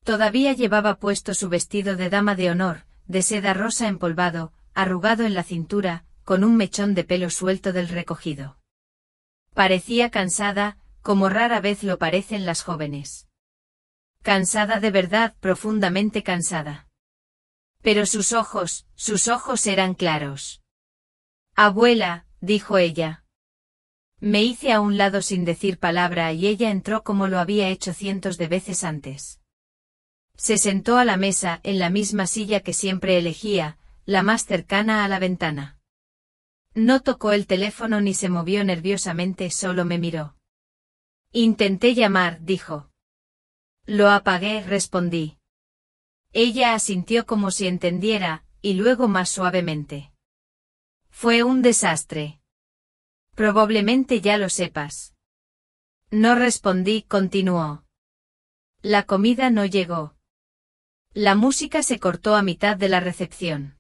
Speaker 1: Todavía llevaba puesto su vestido de dama de honor, de seda rosa empolvado, arrugado en la cintura, con un mechón de pelo suelto del recogido. Parecía cansada, como rara vez lo parecen las jóvenes. Cansada de verdad, profundamente cansada. Pero sus ojos eran claros. Abuela, dijo ella. Me hice a un lado sin decir palabra y ella entró como lo había hecho cientos de veces antes. Se sentó a la mesa en la misma silla que siempre elegía, la más cercana a la ventana. No tocó el teléfono ni se movió nerviosamente, solo me miró. Intenté llamar, dijo. Lo apagué, respondí. Ella asintió como si entendiera, y luego más suavemente. Fue un desastre. Probablemente ya lo sepas. No respondí, continuó. La comida no llegó. La música se cortó a mitad de la recepción.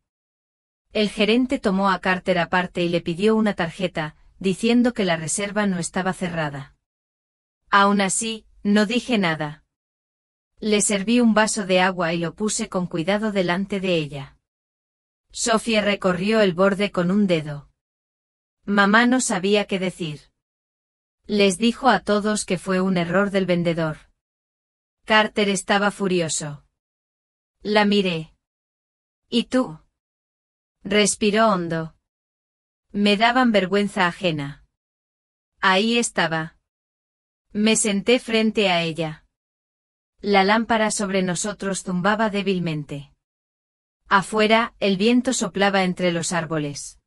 Speaker 1: El gerente tomó a Carter aparte y le pidió una tarjeta, diciendo que la reserva no estaba cerrada. Aún así, no dije nada. Le serví un vaso de agua y lo puse con cuidado delante de ella. Sophie recorrió el borde con un dedo. Mamá no sabía qué decir. Les dijo a todos que fue un error del vendedor. Carter estaba furioso. La miré. ¿Y tú? Respiró hondo. Me daban vergüenza ajena. Ahí estaba. Me senté frente a ella. La lámpara sobre nosotros zumbaba débilmente. Afuera, el viento soplaba entre los árboles.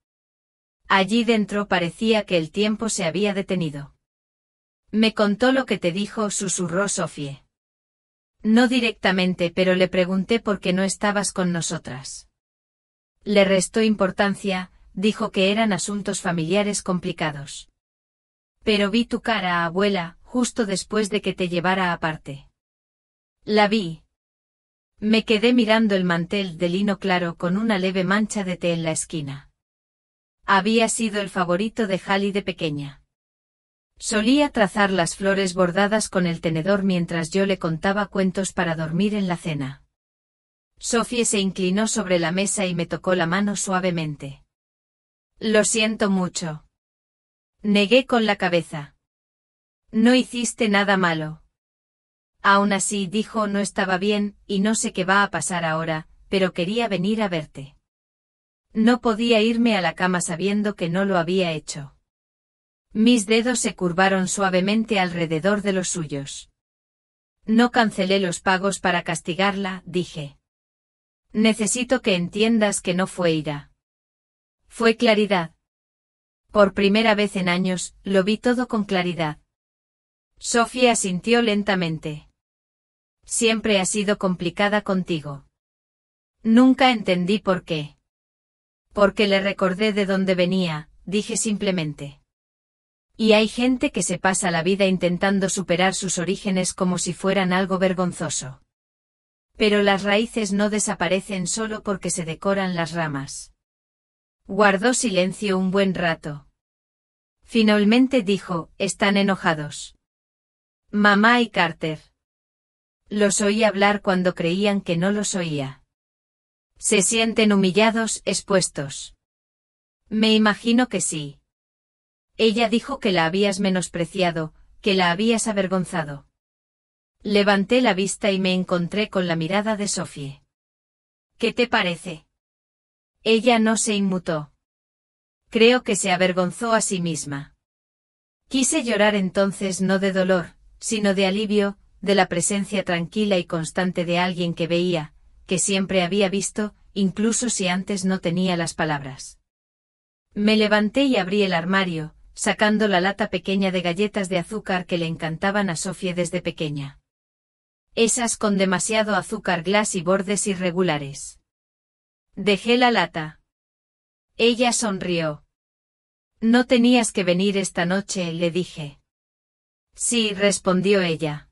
Speaker 1: Allí dentro parecía que el tiempo se había detenido. Me contó lo que te dijo, susurró Sophie. No directamente, pero le pregunté por qué no estabas con nosotras. Le restó importancia, dijo que eran asuntos familiares complicados. Pero vi tu cara, abuela, justo después de que te llevara aparte. La vi. Me quedé mirando el mantel de lino claro con una leve mancha de té en la esquina. Había sido el favorito de Hallie de pequeña. Solía trazar las flores bordadas con el tenedor mientras yo le contaba cuentos para dormir en la cena. Sophie se inclinó sobre la mesa y me tocó la mano suavemente. Lo siento mucho. Negué con la cabeza. No hiciste nada malo. Aún así, dijo, no estaba bien, y no sé qué va a pasar ahora, pero quería venir a verte. No podía irme a la cama sabiendo que no lo había hecho. Mis dedos se curvaron suavemente alrededor de los suyos. No cancelé los pagos para castigarla, dije. Necesito que entiendas que no fue ira. Fue claridad. Por primera vez en años, lo vi todo con claridad. Sophie asintió lentamente. Siempre ha sido complicada contigo. Nunca entendí por qué. Porque le recordé de dónde venía, dije simplemente. Y hay gente que se pasa la vida intentando superar sus orígenes como si fueran algo vergonzoso. Pero las raíces no desaparecen solo porque se decoran las ramas. Guardó silencio un buen rato. Finalmente dijo, están enojados. Mamá y Carter. Los oí hablar cuando creían que no los oía. Se sienten humillados, expuestos. Me imagino que sí. Ella dijo que la habías menospreciado, que la habías avergonzado. Levanté la vista y me encontré con la mirada de Sophie. ¿Qué te parece? Ella no se inmutó. Creo que se avergonzó a sí misma. Quise llorar entonces no de dolor, sino de alivio, de la presencia tranquila y constante de alguien que veía, que siempre había visto, incluso si antes no tenía las palabras. Me levanté y abrí el armario, sacando la lata pequeña de galletas de azúcar que le encantaban a Sophie desde pequeña. Esas con demasiado azúcar glas y bordes irregulares. Dejé la lata. Ella sonrió. No tenías que venir esta noche, le dije. Sí, respondió ella.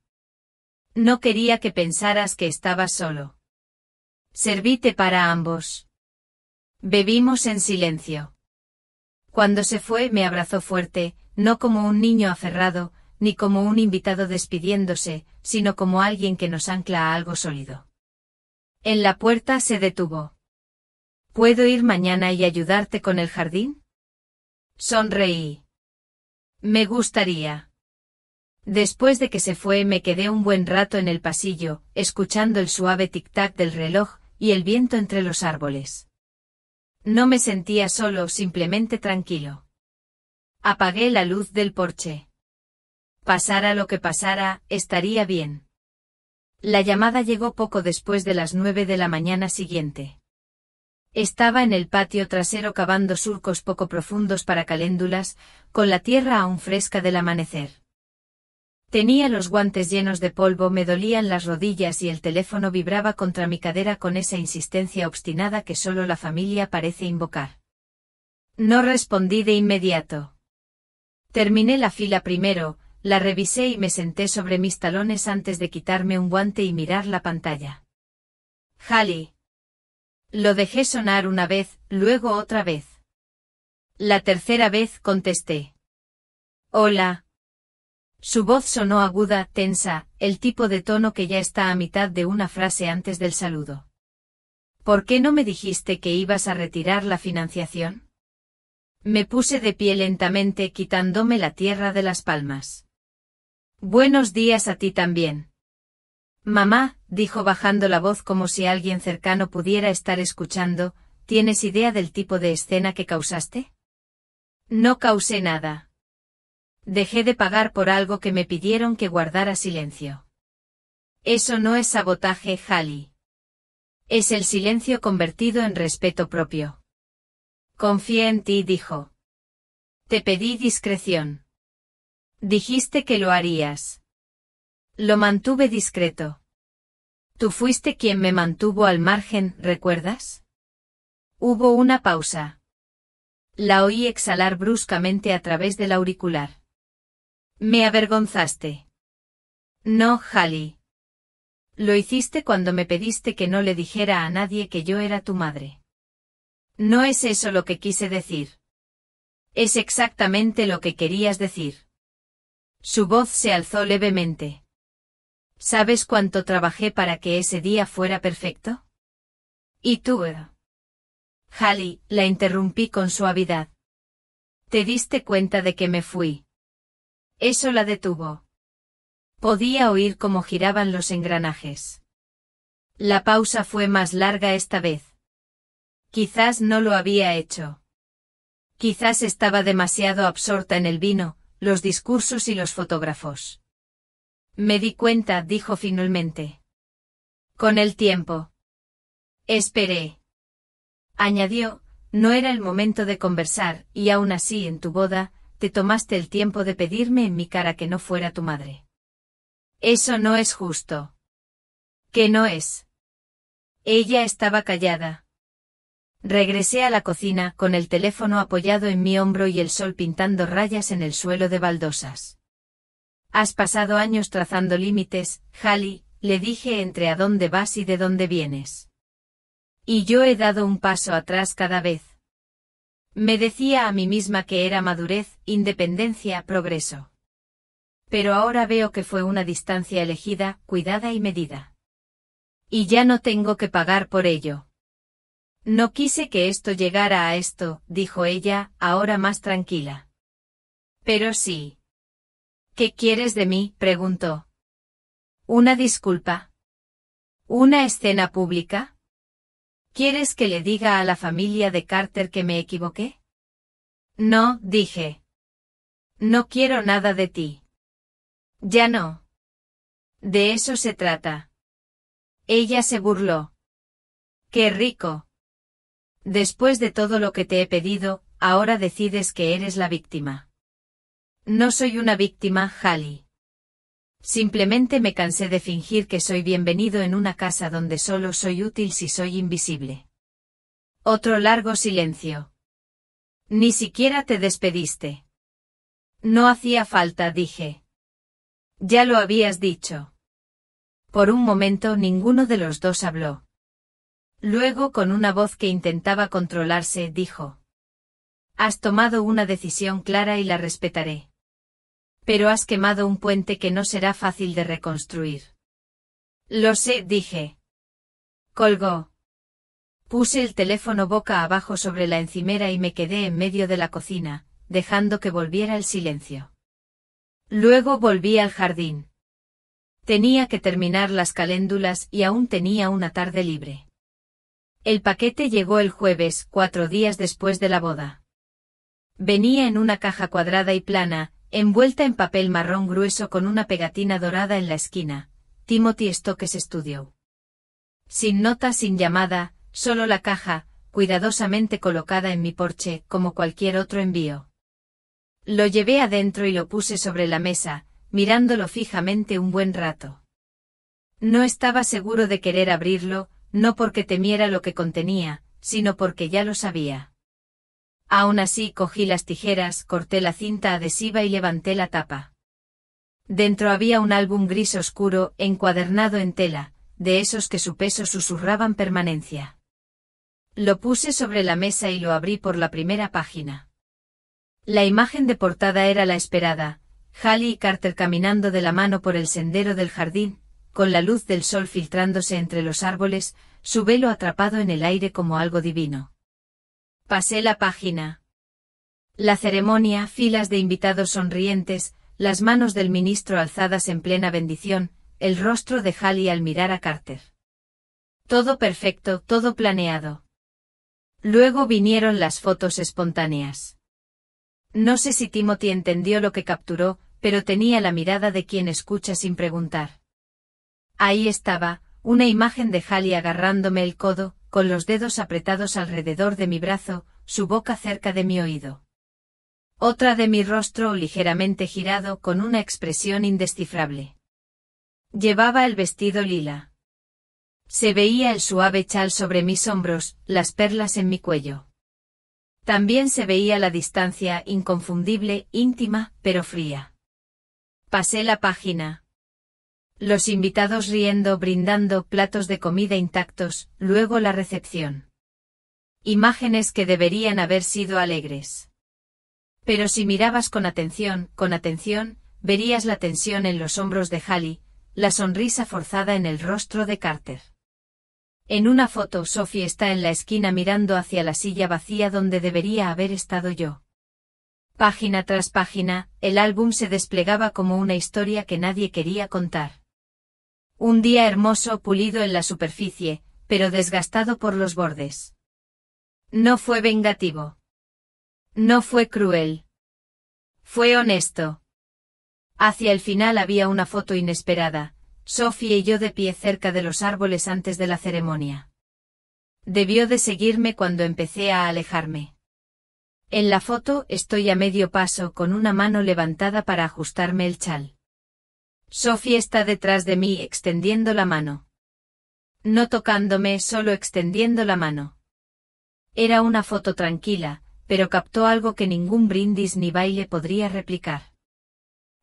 Speaker 1: No quería que pensaras que estabas solo. Serví té para ambos. Bebimos en silencio. Cuando se fue me abrazó fuerte, no como un niño aferrado, ni como un invitado despidiéndose, sino como alguien que nos ancla a algo sólido. En la puerta se detuvo. ¿Puedo ir mañana y ayudarte con el jardín? Sonreí. Me gustaría. Después de que se fue me quedé un buen rato en el pasillo, escuchando el suave tic-tac del reloj y el viento entre los árboles. No me sentía solo, simplemente tranquilo. Apagué la luz del porche. Pasara lo que pasara, estaría bien. La llamada llegó poco después de las 9 de la mañana siguiente. Estaba en el patio trasero cavando surcos poco profundos para caléndulas, con la tierra aún fresca del amanecer. Tenía los guantes llenos de polvo, me dolían las rodillas y el teléfono vibraba contra mi cadera con esa insistencia obstinada que solo la familia parece invocar. No respondí de inmediato. Terminé la fila primero, la revisé y me senté sobre mis talones antes de quitarme un guante y mirar la pantalla. Hallie. Lo dejé sonar una vez, luego otra vez. La tercera vez contesté. Hola. Su voz sonó aguda, tensa, el tipo de tono que ya está a mitad de una frase antes del saludo. ¿Por qué no me dijiste que ibas a retirar la financiación? Me puse de pie lentamente, quitándome la tierra de las palmas. Buenos días a ti también. Mamá, dijo bajando la voz como si alguien cercano pudiera estar escuchando, ¿tienes idea del tipo de escena que causaste? No causé nada. Dejé de pagar por algo que me pidieron que guardara silencio. Eso no es sabotaje, Hallie. Es el silencio convertido en respeto propio. Confié en ti, dijo. Te pedí discreción. Dijiste que lo harías. Lo mantuve discreto. Tú fuiste quien me mantuvo al margen, ¿recuerdas? Hubo una pausa. La oí exhalar bruscamente a través del auricular. Me avergonzaste. No, Hallie. Lo hiciste cuando me pediste que no le dijera a nadie que yo era tu madre. No es eso lo que quise decir. Es exactamente lo que querías decir. Su voz se alzó levemente. ¿Sabes cuánto trabajé para que ese día fuera perfecto? ¿Y tú? Hallie, la interrumpí con suavidad. ¿Te diste cuenta de que me fui? Eso la detuvo. Podía oír cómo giraban los engranajes. La pausa fue más larga esta vez. Quizás no lo había hecho. Quizás estaba demasiado absorta en el vino, los discursos y los fotógrafos. Me di cuenta, dijo finalmente. Con el tiempo. Esperé. Añadió, no era el momento de conversar, y aún así en tu boda, te tomaste el tiempo de pedirme en mi cara que no fuera tu madre. Eso no es justo. ¿Qué no es? Ella estaba callada. Regresé a la cocina, con el teléfono apoyado en mi hombro y el sol pintando rayas en el suelo de baldosas. Has pasado años trazando límites, Hallie, le dije entre a dónde vas y de dónde vienes. Y yo he dado un paso atrás cada vez. Me decía a mí misma que era madurez, independencia, progreso. Pero ahora veo que fue una distancia elegida, cuidada y medida. Y ya no tengo que pagar por ello. No quise que esto llegara a esto, dijo ella, ahora más tranquila. Pero sí. ¿Qué quieres de mí?, preguntó. Una disculpa. ¿Una escena pública? ¿Quieres que le diga a la familia de Carter que me equivoqué? No, dije. No quiero nada de ti. Ya no. De eso se trata. Ella se burló. ¡Qué rico! Después de todo lo que te he pedido, ahora decides que eres la víctima. No soy una víctima, Hallie. Simplemente me cansé de fingir que soy bienvenido en una casa donde solo soy útil si soy invisible. Otro largo silencio. Ni siquiera te despediste. No hacía falta, dije. Ya lo habías dicho. Por un momento ninguno de los dos habló. Luego, con una voz que intentaba controlarse, dijo: Has tomado una decisión clara y la respetaré. Pero has quemado un puente que no será fácil de reconstruir. Lo sé, dije. Colgó. Puse el teléfono boca abajo sobre la encimera y me quedé en medio de la cocina, dejando que volviera el silencio. Luego volví al jardín. Tenía que terminar las caléndulas y aún tenía una tarde libre. El paquete llegó el jueves, 4 días después de la boda. Venía en una caja cuadrada y plana, envuelta en papel marrón grueso con una pegatina dorada en la esquina: Timothy Stokes Studio. Sin nota, sin llamada, solo la caja, cuidadosamente colocada en mi porche, como cualquier otro envío. Lo llevé adentro y lo puse sobre la mesa, mirándolo fijamente un buen rato. No estaba seguro de querer abrirlo, no porque temiera lo que contenía, sino porque ya lo sabía. Aún así cogí las tijeras, corté la cinta adhesiva y levanté la tapa. Dentro había un álbum gris oscuro, encuadernado en tela, de esos que su peso susurraban permanencia. Lo puse sobre la mesa y lo abrí por la primera página. La imagen de portada era la esperada: Hallie y Carter caminando de la mano por el sendero del jardín, con la luz del sol filtrándose entre los árboles, su velo atrapado en el aire como algo divino. Pasé la página. La ceremonia, filas de invitados sonrientes, las manos del ministro alzadas en plena bendición, el rostro de Hallie al mirar a Carter. Todo perfecto, todo planeado. Luego vinieron las fotos espontáneas. No sé si Timothy entendió lo que capturó, pero tenía la mirada de quien escucha sin preguntar. Ahí estaba, una imagen de Hallie agarrándome el codo, con los dedos apretados alrededor de mi brazo, su boca cerca de mi oído. Otra de mi rostro ligeramente girado con una expresión indescifrable. Llevaba el vestido lila. Se veía el suave chal sobre mis hombros, las perlas en mi cuello. También se veía la distancia, inconfundible, íntima, pero fría. Pasé la página. Los invitados riendo, brindando, platos de comida intactos, luego la recepción. Imágenes que deberían haber sido alegres. Pero si mirabas con atención, verías la tensión en los hombros de Hallie, la sonrisa forzada en el rostro de Carter. En una foto, Sophie está en la esquina mirando hacia la silla vacía donde debería haber estado yo. Página tras página, el álbum se desplegaba como una historia que nadie quería contar. Un día hermoso, pulido en la superficie, pero desgastado por los bordes. No fue vengativo. No fue cruel. Fue honesto. Hacia el final había una foto inesperada: Sophie y yo de pie cerca de los árboles antes de la ceremonia. Debió de seguirme cuando empecé a alejarme. En la foto estoy a medio paso con una mano levantada para ajustarme el chal. Sophie está detrás de mí extendiendo la mano. No tocándome, solo extendiendo la mano. Era una foto tranquila, pero captó algo que ningún brindis ni baile podría replicar.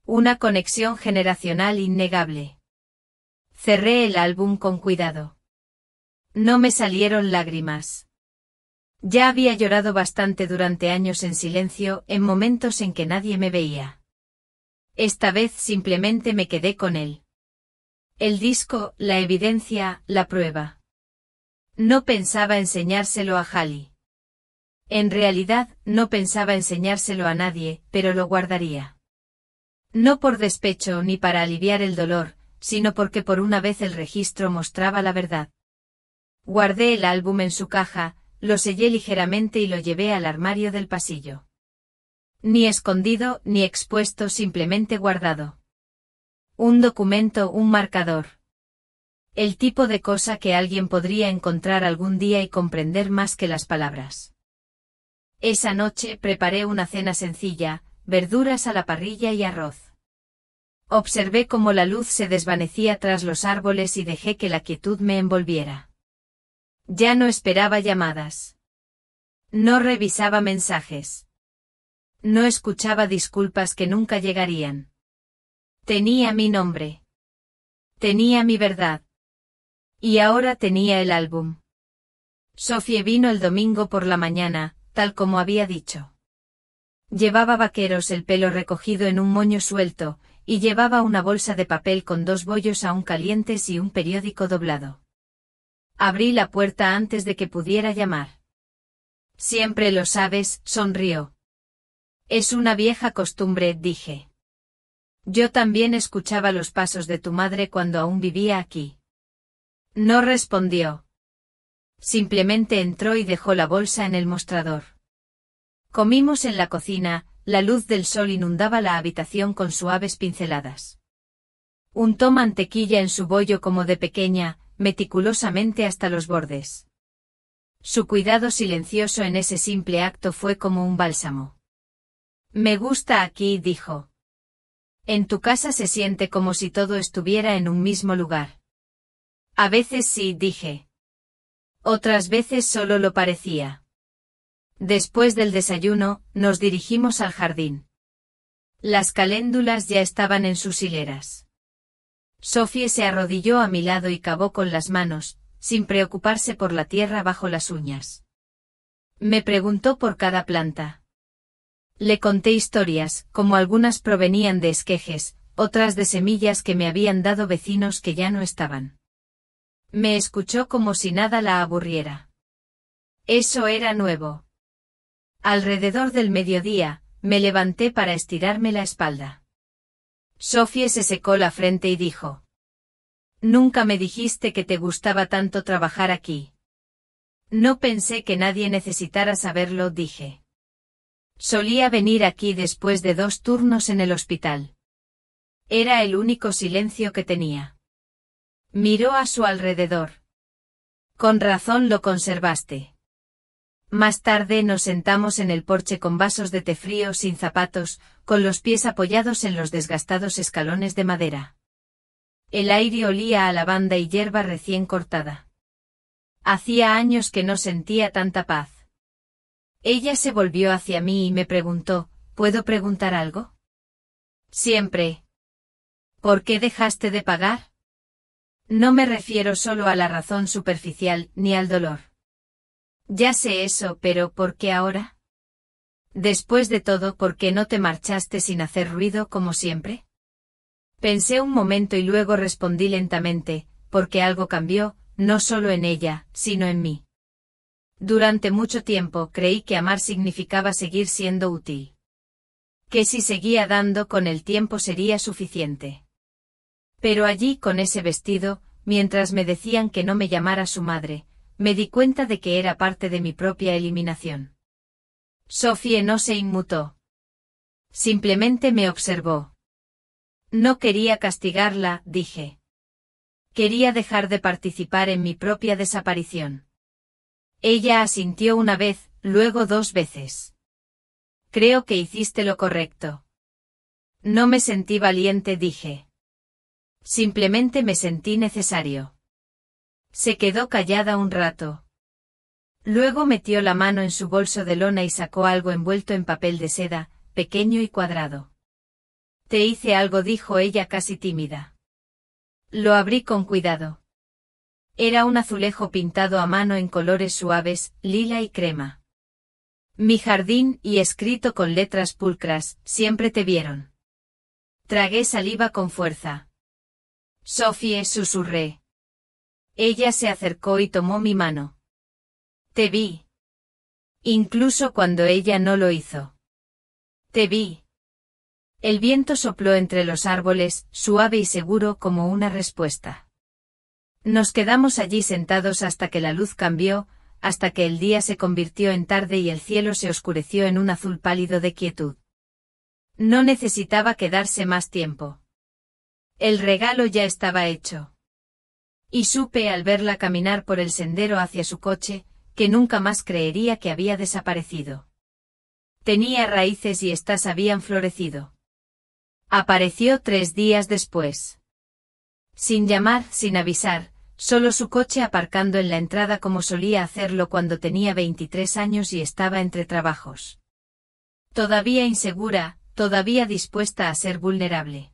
Speaker 1: Una conexión generacional innegable. Cerré el álbum con cuidado. No me salieron lágrimas. Ya había llorado bastante durante años en silencio, en momentos en que nadie me veía. Esta vez simplemente me quedé con él. El disco, la evidencia, la prueba. No pensaba enseñárselo a Hallie. En realidad, no pensaba enseñárselo a nadie, pero lo guardaría. No por despecho ni para aliviar el dolor, sino porque por una vez el registro mostraba la verdad. Guardé el álbum en su caja, lo sellé ligeramente y lo llevé al armario del pasillo. Ni escondido ni expuesto, simplemente guardado. Un documento, un marcador. El tipo de cosa que alguien podría encontrar algún día y comprender más que las palabras. Esa noche preparé una cena sencilla, verduras a la parrilla y arroz. Observé cómo la luz se desvanecía tras los árboles y dejé que la quietud me envolviera. Ya no esperaba llamadas. No revisaba mensajes. No escuchaba disculpas que nunca llegarían. Tenía mi nombre. Tenía mi verdad. Y ahora tenía el álbum. Sophie vino el domingo por la mañana, tal como había dicho. Llevaba vaqueros, el pelo recogido en un moño suelto, y llevaba una bolsa de papel con 2 bollos aún calientes y un periódico doblado. Abrí la puerta antes de que pudiera llamar. Siempre lo sabes, sonrió. Es una vieja costumbre, dije. Yo también escuchaba los pasos de tu madre cuando aún vivía aquí. No respondió. Simplemente entró y dejó la bolsa en el mostrador. Comimos en la cocina, la luz del sol inundaba la habitación con suaves pinceladas. Untó mantequilla en su bollo como de pequeña, meticulosamente hasta los bordes. Su cuidado silencioso en ese simple acto fue como un bálsamo. Me gusta aquí, dijo. En tu casa se siente como si todo estuviera en un mismo lugar. A veces sí, dije. Otras veces solo lo parecía. Después del desayuno, nos dirigimos al jardín. Las caléndulas ya estaban en sus hileras. Sophie se arrodilló a mi lado y cavó con las manos, sin preocuparse por la tierra bajo las uñas. Me preguntó por cada planta. Le conté historias, como algunas provenían de esquejes, otras de semillas que me habían dado vecinos que ya no estaban. Me escuchó como si nada la aburriera. Eso era nuevo. Alrededor del mediodía, me levanté para estirarme la espalda. Sophie se secó la frente y dijo: Nunca me dijiste que te gustaba tanto trabajar aquí. No pensé que nadie necesitara saberlo, dije. Solía venir aquí después de 2 turnos en el hospital. Era el único silencio que tenía. Miró a su alrededor. Con razón lo conservaste. Más tarde nos sentamos en el porche con vasos de té frío sin zapatos, con los pies apoyados en los desgastados escalones de madera. El aire olía a lavanda y hierba recién cortada. Hacía años que no sentía tanta paz. Ella se volvió hacia mí y me preguntó: ¿Puedo preguntar algo? Siempre. ¿Por qué dejaste de pagar? No me refiero solo a la razón superficial, ni al dolor. Ya sé eso, pero ¿por qué ahora? Después de todo, ¿por qué no te marchaste sin hacer ruido como siempre? Pensé un momento y luego respondí lentamente: porque algo cambió, no solo en ella, sino en mí. Durante mucho tiempo creí que amar significaba seguir siendo útil. Que si seguía dando con el tiempo sería suficiente. Pero allí con ese vestido, mientras me decían que no me llamara su madre, me di cuenta de que era parte de mi propia eliminación. Sophie no se inmutó. Simplemente me observó. No quería castigarla, dije. Quería dejar de participar en mi propia desaparición. Ella asintió una vez, luego 2 veces. Creo que hiciste lo correcto. No me sentí valiente, dije. Simplemente me sentí necesario. Se quedó callada un rato. Luego metió la mano en su bolso de lona y sacó algo envuelto en papel de seda, pequeño y cuadrado. Te hice algo, dijo ella casi tímida. Lo abrí con cuidado. Era un azulejo pintado a mano en colores suaves, lila y crema. Mi jardín, y escrito con letras pulcras: siempre te vieron. Tragué saliva con fuerza. Sophie, susurré. Ella se acercó y tomó mi mano. Te vi. Incluso cuando ella no lo hizo. Te vi. El viento sopló entre los árboles, suave y seguro como una respuesta. Nos quedamos allí sentados hasta que la luz cambió, hasta que el día se convirtió en tarde y el cielo se oscureció en un azul pálido de quietud. No necesitaba quedarse más tiempo. El regalo ya estaba hecho. Y supe al verla caminar por el sendero hacia su coche, que nunca más creería que había desaparecido. Tenía raíces y éstas habían florecido. Apareció 3 días después. Sin llamar, sin avisar, solo su coche aparcando en la entrada como solía hacerlo cuando tenía 23 años y estaba entre trabajos. Todavía insegura, todavía dispuesta a ser vulnerable.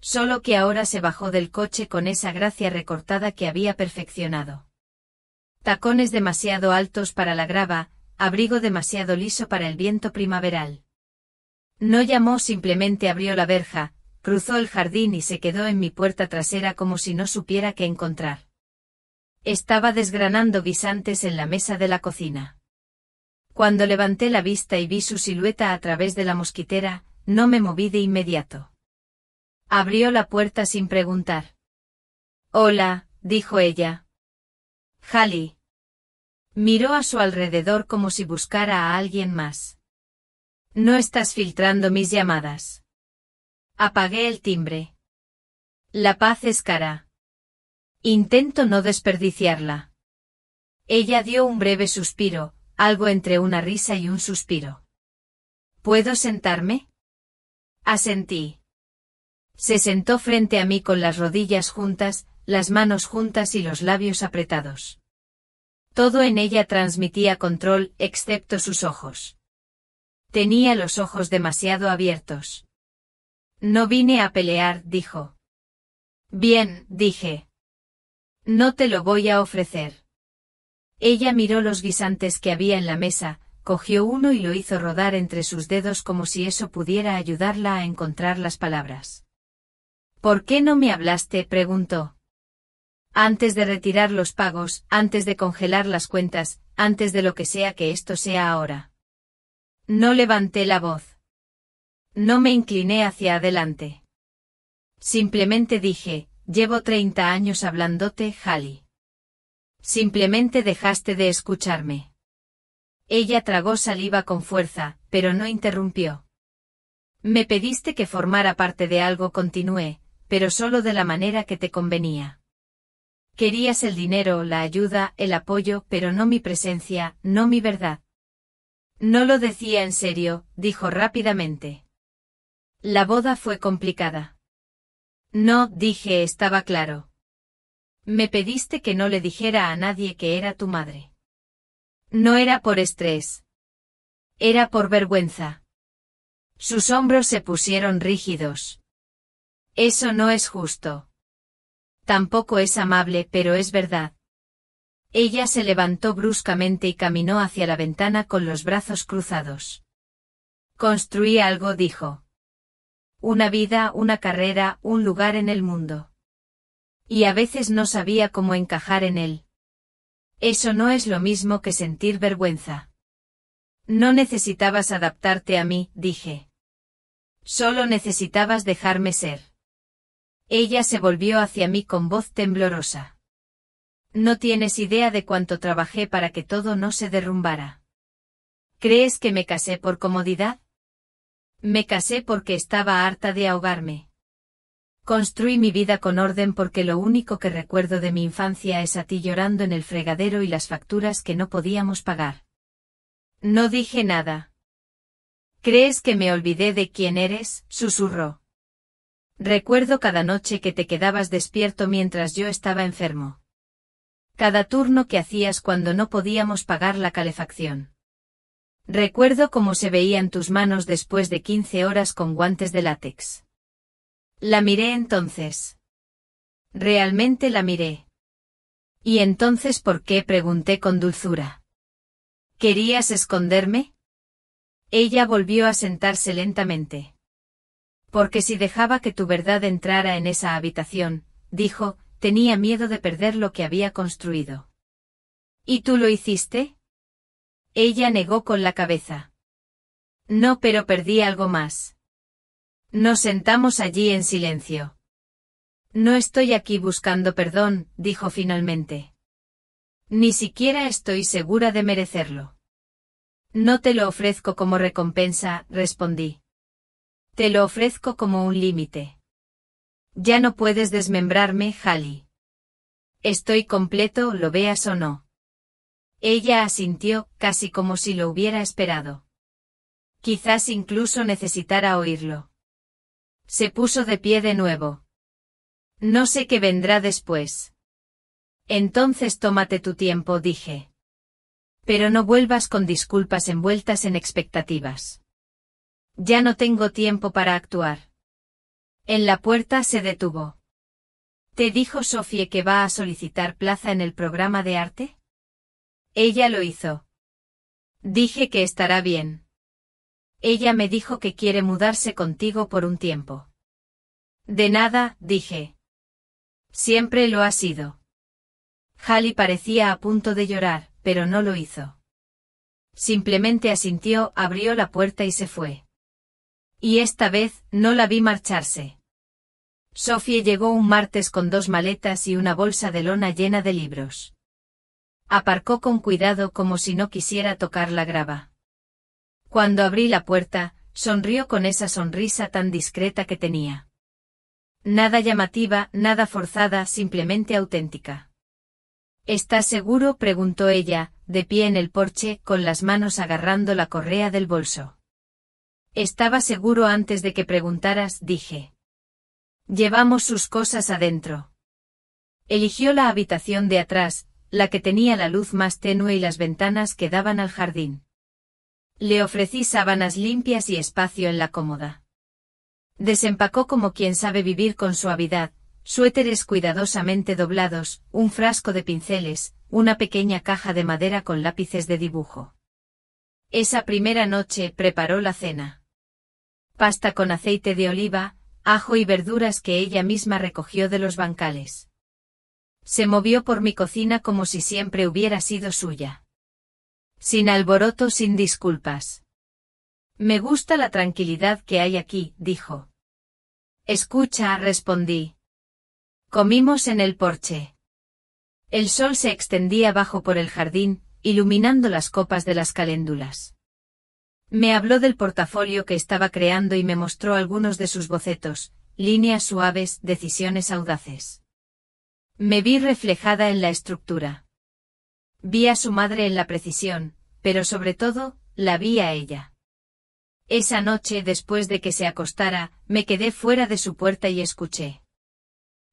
Speaker 1: Solo que ahora se bajó del coche con esa gracia recortada que había perfeccionado. Tacones demasiado altos para la grava, abrigo demasiado liso para el viento primaveral. No llamó, simplemente abrió la verja, cruzó el jardín y se quedó en mi puerta trasera como si no supiera qué encontrar. Estaba desgranando guisantes en la mesa de la cocina. Cuando levanté la vista y vi su silueta a través de la mosquitera, no me moví de inmediato. Abrió la puerta sin preguntar. «Hola», dijo ella. «Hallie». Miró a su alrededor como si buscara a alguien más. «No estás filtrando mis llamadas». Apagué el timbre. La paz es cara. Intento no desperdiciarla. Ella dio un breve suspiro, algo entre una risa y un suspiro. ¿Puedo sentarme? Asentí. Se sentó frente a mí con las rodillas juntas, las manos juntas y los labios apretados. Todo en ella transmitía control, excepto sus ojos. Tenía los ojos demasiado abiertos. «No vine a pelear», dijo. «Bien», dije. «No te lo voy a ofrecer». Ella miró los guisantes que había en la mesa, cogió uno y lo hizo rodar entre sus dedos como si eso pudiera ayudarla a encontrar las palabras. «¿Por qué no me hablaste?», preguntó. «Antes de retirar los pagos, antes de congelar las cuentas, antes de lo que sea que esto sea ahora». No levanté la voz. No me incliné hacia adelante. Simplemente dije, «Llevo 30 años hablándote, Hallie». Simplemente dejaste de escucharme. Ella tragó saliva con fuerza, pero no interrumpió. «Me pediste que formara parte de algo», continué, «pero solo de la manera que te convenía. Querías el dinero, la ayuda, el apoyo, pero no mi presencia, no mi verdad». «No lo decía en serio», dijo rápidamente. «La boda fue complicada». «No», dije, «estaba claro». «Me pediste que no le dijera a nadie que era tu madre». «No era por estrés. Era por vergüenza». Sus hombros se pusieron rígidos. «Eso no es justo. Tampoco es amable, pero es verdad». Ella se levantó bruscamente y caminó hacia la ventana con los brazos cruzados. «Construí algo», dijo. «Una vida, una carrera, un lugar en el mundo. Y a veces no sabía cómo encajar en él. Eso no es lo mismo que sentir vergüenza». «No necesitabas adaptarte a mí», dije. «Solo necesitabas dejarme ser». Ella se volvió hacia mí con voz temblorosa. «No tienes idea de cuánto trabajé para que todo no se derrumbara». «¿Crees que me casé por comodidad?» «Me casé porque estaba harta de ahogarme. Construí mi vida con orden porque lo único que recuerdo de mi infancia es a ti llorando en el fregadero y las facturas que no podíamos pagar». No dije nada. «¿Crees que me olvidé de quién eres?», susurró. «Recuerdo cada noche que te quedabas despierto mientras yo estaba enfermo. Cada turno que hacías cuando no podíamos pagar la calefacción. Recuerdo cómo se veían tus manos después de 15 horas con guantes de látex». La miré entonces. Realmente la miré. «¿Y entonces por qué?», pregunté con dulzura. «¿Querías esconderme?». Ella volvió a sentarse lentamente. «Porque si dejaba que tu verdad entrara en esa habitación», dijo, «tenía miedo de perder lo que había construido». «¿Y tú lo hiciste?». Ella negó con la cabeza. «No, pero perdí algo más». Nos sentamos allí en silencio. No estoy aquí buscando perdón, dijo finalmente. Ni siquiera estoy segura de merecerlo. No te lo ofrezco como recompensa, respondí. Te lo ofrezco como un límite. Ya no puedes desmembrarme, Hallie. Estoy completo, lo veas o no. Ella asintió, casi como si lo hubiera esperado. Quizás incluso necesitara oírlo. Se puso de pie de nuevo. No sé qué vendrá después. Entonces tómate tu tiempo, dije. Pero no vuelvas con disculpas envueltas en expectativas. Ya no tengo tiempo para actuar. En la puerta se detuvo. ¿Te dijo Sophie que va a solicitar plaza en el programa de arte? Ella lo hizo. Dije que estará bien. Ella me dijo que quiere mudarse contigo por un tiempo. De nada, dije. Siempre lo ha sido. Hallie parecía a punto de llorar, pero no lo hizo. Simplemente asintió, abrió la puerta y se fue. Y esta vez, no la vi marcharse. Sophie llegó un martes con 2 maletas y una bolsa de lona llena de libros. Aparcó con cuidado como si no quisiera tocar la grava. Cuando abrí la puerta, sonrió con esa sonrisa tan discreta que tenía. Nada llamativa, nada forzada, simplemente auténtica. ¿Estás seguro?, preguntó ella, de pie en el porche, con las manos agarrando la correa del bolso. Estaba seguro antes de que preguntaras, dije. Llevamos sus cosas adentro. Eligió la habitación de atrás, la que tenía la luz más tenue y las ventanas que daban al jardín. Le ofrecí sábanas limpias y espacio en la cómoda. Desempacó como quien sabe vivir con suavidad, suéteres cuidadosamente doblados, un frasco de pinceles, una pequeña caja de madera con lápices de dibujo. Esa primera noche preparó la cena. Pasta con aceite de oliva, ajo y verduras que ella misma recogió de los bancales. Se movió por mi cocina como si siempre hubiera sido suya. Sin alboroto, sin disculpas. Me gusta la tranquilidad que hay aquí, dijo. Escucha, respondí. Comimos en el porche. El sol se extendía abajo por el jardín, iluminando las copas de las caléndulas. Me habló del portafolio que estaba creando y me mostró algunos de sus bocetos, líneas suaves, decisiones audaces. Me vi reflejada en la estructura. Vi a su madre en la precisión, pero sobre todo, la vi a ella. Esa noche, después de que se acostara, me quedé fuera de su puerta y escuché.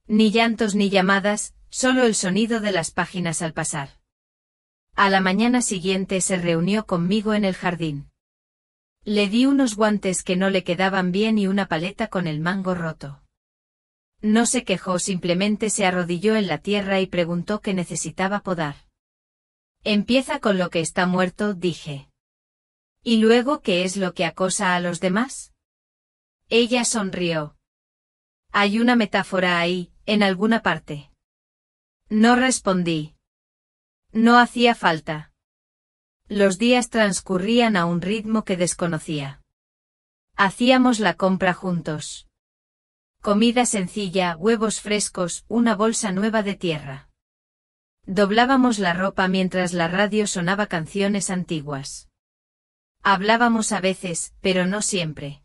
Speaker 1: Ni llantos ni llamadas, solo el sonido de las páginas al pasar. A la mañana siguiente se reunió conmigo en el jardín. Le di unos guantes que no le quedaban bien y una paleta con el mango roto. No se quejó, simplemente se arrodilló en la tierra y preguntó qué necesitaba podar. Empieza con lo que está muerto, dije. ¿Y luego qué es lo que acosa a los demás? Ella sonrió. Hay una metáfora ahí, en alguna parte. No respondí. No hacía falta. Los días transcurrían a un ritmo que desconocía. Hacíamos la compra juntos. Comida sencilla, huevos frescos, una bolsa nueva de tierra. Doblábamos la ropa mientras la radio sonaba canciones antiguas. Hablábamos a veces, pero no siempre.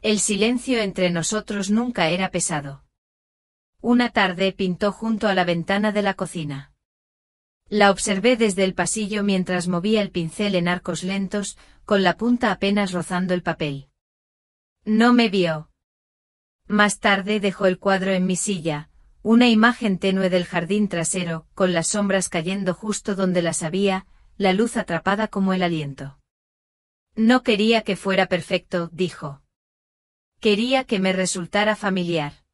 Speaker 1: El silencio entre nosotros nunca era pesado. Una tarde pintó junto a la ventana de la cocina. La observé desde el pasillo mientras movía el pincel en arcos lentos, con la punta apenas rozando el papel. No me vio. Más tarde dejó el cuadro en mi silla, una imagen tenue del jardín trasero, con las sombras cayendo justo donde las había, la luz atrapada como el aliento. No quería que fuera perfecto, dijo. Quería que me resultara familiar.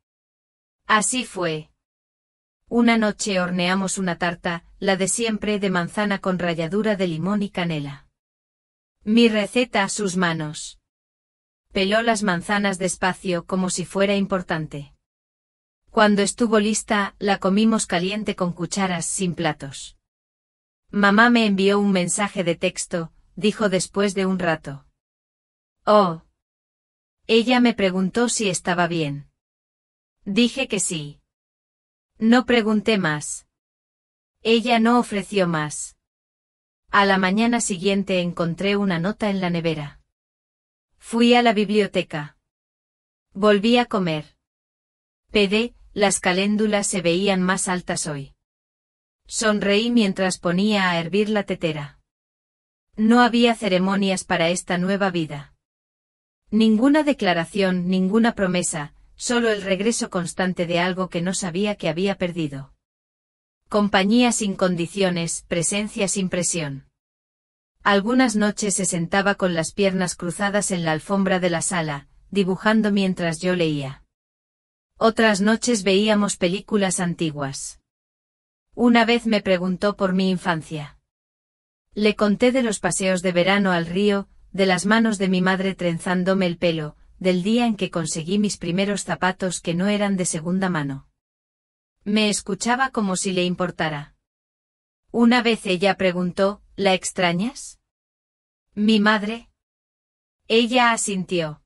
Speaker 1: Así fue. Una noche horneamos una tarta, la de siempre, de manzana con ralladura de limón y canela. Mi receta a sus manos. Peló las manzanas despacio como si fuera importante. Cuando estuvo lista, la comimos caliente con cucharas, sin platos. Mamá me envió un mensaje de texto, dijo después de un rato. Oh. Ella me preguntó si estaba bien. Dije que sí. No pregunté más. Ella no ofreció más. A la mañana siguiente encontré una nota en la nevera. Fui a la biblioteca. Volví a comer. Pedí, las caléndulas se veían más altas hoy. Sonreí mientras ponía a hervir la tetera. No había ceremonias para esta nueva vida. Ninguna declaración, ninguna promesa, solo el regreso constante de algo que no sabía que había perdido. Compañía sin condiciones, presencia sin presión. Algunas noches se sentaba con las piernas cruzadas en la alfombra de la sala, dibujando mientras yo leía. Otras noches veíamos películas antiguas. Una vez me preguntó por mi infancia. Le conté de los paseos de verano al río, de las manos de mi madre trenzándome el pelo, del día en que conseguí mis primeros zapatos que no eran de segunda mano. Me escuchaba como si le importara. Una vez ella preguntó, ¿la extrañas? ¿Mi madre? Ella asintió.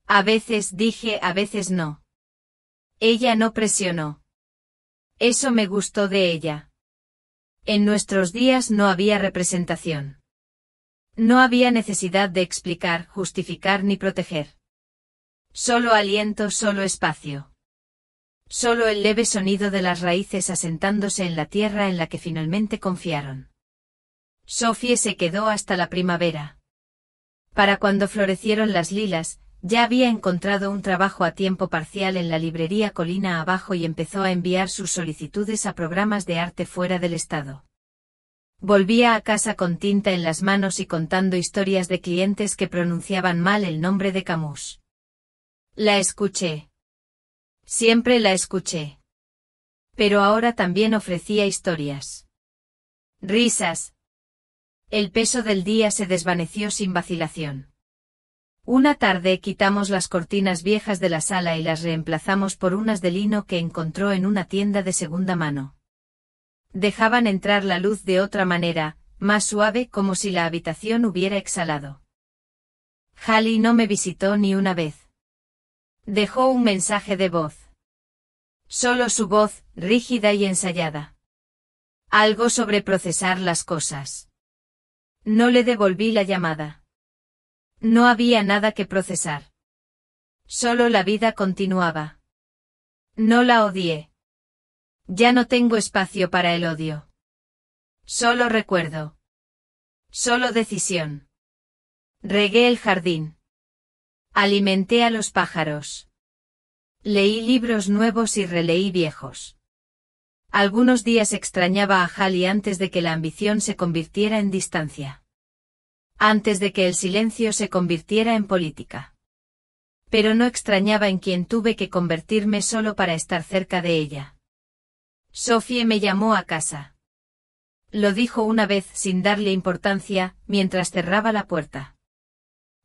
Speaker 1: A veces dije, a veces no. Ella no presionó. Eso me gustó de ella. En nuestros días no había representación. No había necesidad de explicar, justificar ni proteger. Solo aliento, solo espacio. Solo el leve sonido de las raíces asentándose en la tierra en la que finalmente confiaron. Sophie se quedó hasta la primavera. Para cuando florecieron las lilas, ya había encontrado un trabajo a tiempo parcial en la librería Colina Abajo y empezó a enviar sus solicitudes a programas de arte fuera del estado. Volvía a casa con tinta en las manos y contando historias de clientes que pronunciaban mal el nombre de Camus. La escuché. Siempre la escuché. Pero ahora también ofrecía historias. Risas. El peso del día se desvaneció sin vacilación. Una tarde quitamos las cortinas viejas de la sala y las reemplazamos por unas de lino que encontró en una tienda de segunda mano. Dejaban entrar la luz de otra manera, más suave, como si la habitación hubiera exhalado. Hallie no me visitó ni una vez. Dejó un mensaje de voz. Solo su voz, rígida y ensayada. Algo sobre procesar las cosas. No le devolví la llamada. No había nada que procesar. Solo la vida continuaba. No la odié. Ya no tengo espacio para el odio. Solo recuerdo. Solo decisión. Regué el jardín. Alimenté a los pájaros. Leí libros nuevos y releí viejos. Algunos días extrañaba a Hallie antes de que la ambición se convirtiera en distancia. Antes de que el silencio se convirtiera en política. Pero no extrañaba en quien tuve que convertirme solo para estar cerca de ella. Sophie me llamó a casa. Lo dijo una vez sin darle importancia, mientras cerraba la puerta.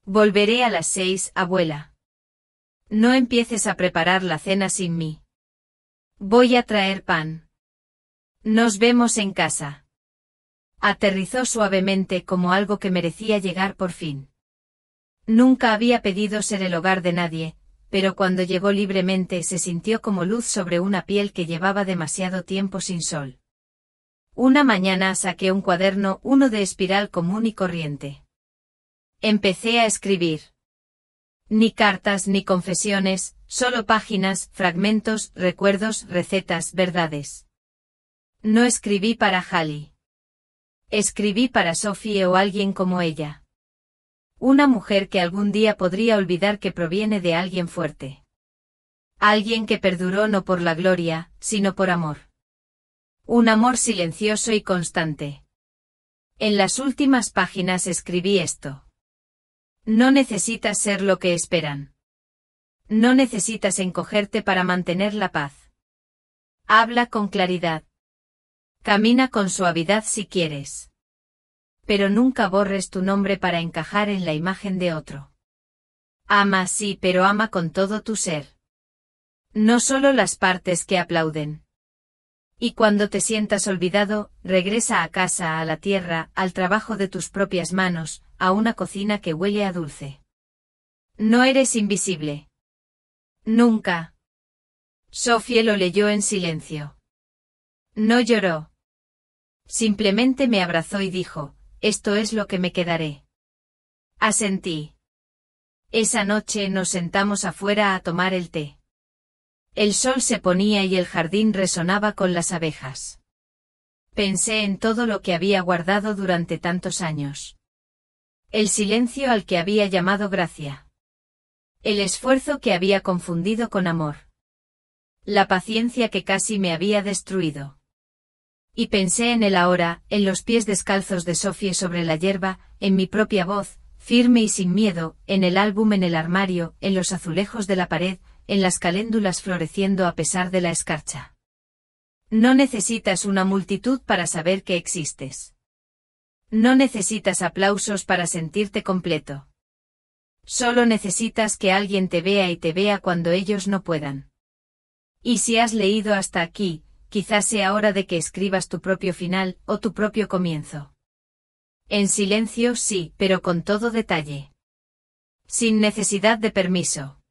Speaker 1: Volveré a las 6, abuela. No empieces a preparar la cena sin mí. Voy a traer pan. Nos vemos en casa. Aterrizó suavemente como algo que merecía llegar por fin. Nunca había pedido ser el hogar de nadie, pero cuando llegó libremente se sintió como luz sobre una piel que llevaba demasiado tiempo sin sol. Una mañana saqué un cuaderno, uno de espiral común y corriente. Empecé a escribir. Ni cartas ni confesiones, solo páginas, fragmentos, recuerdos, recetas, verdades. No escribí para Hallie. Escribí para Sophie o alguien como ella. Una mujer que algún día podría olvidar que proviene de alguien fuerte. Alguien que perduró no por la gloria, sino por amor. Un amor silencioso y constante. En las últimas páginas escribí esto. No necesitas ser lo que esperan. No necesitas encogerte para mantener la paz. Habla con claridad. Camina con suavidad si quieres. Pero nunca borres tu nombre para encajar en la imagen de otro. Ama sí, pero ama con todo tu ser. No solo las partes que aplauden. Y cuando te sientas olvidado, regresa a casa, a la tierra, al trabajo de tus propias manos, a una cocina que huele a dulce. No eres invisible. Nunca. Sophie lo leyó en silencio. No lloró. Simplemente me abrazó y dijo, esto es lo que me quedaré. Asentí. Esa noche nos sentamos afuera a tomar el té. El sol se ponía y el jardín resonaba con las abejas. Pensé en todo lo que había guardado durante tantos años. El silencio al que había llamado gracia. El esfuerzo que había confundido con amor. La paciencia que casi me había destruido. Y pensé en el ahora, en los pies descalzos de Sophie sobre la hierba, en mi propia voz, firme y sin miedo, en el álbum en el armario, en los azulejos de la pared, en las caléndulas floreciendo a pesar de la escarcha. No necesitas una multitud para saber que existes. No necesitas aplausos para sentirte completo. Solo necesitas que alguien te vea y te vea cuando ellos no puedan. Y si has leído hasta aquí, quizás sea hora de que escribas tu propio final, o tu propio comienzo. En silencio sí, pero con todo detalle. Sin necesidad de permiso.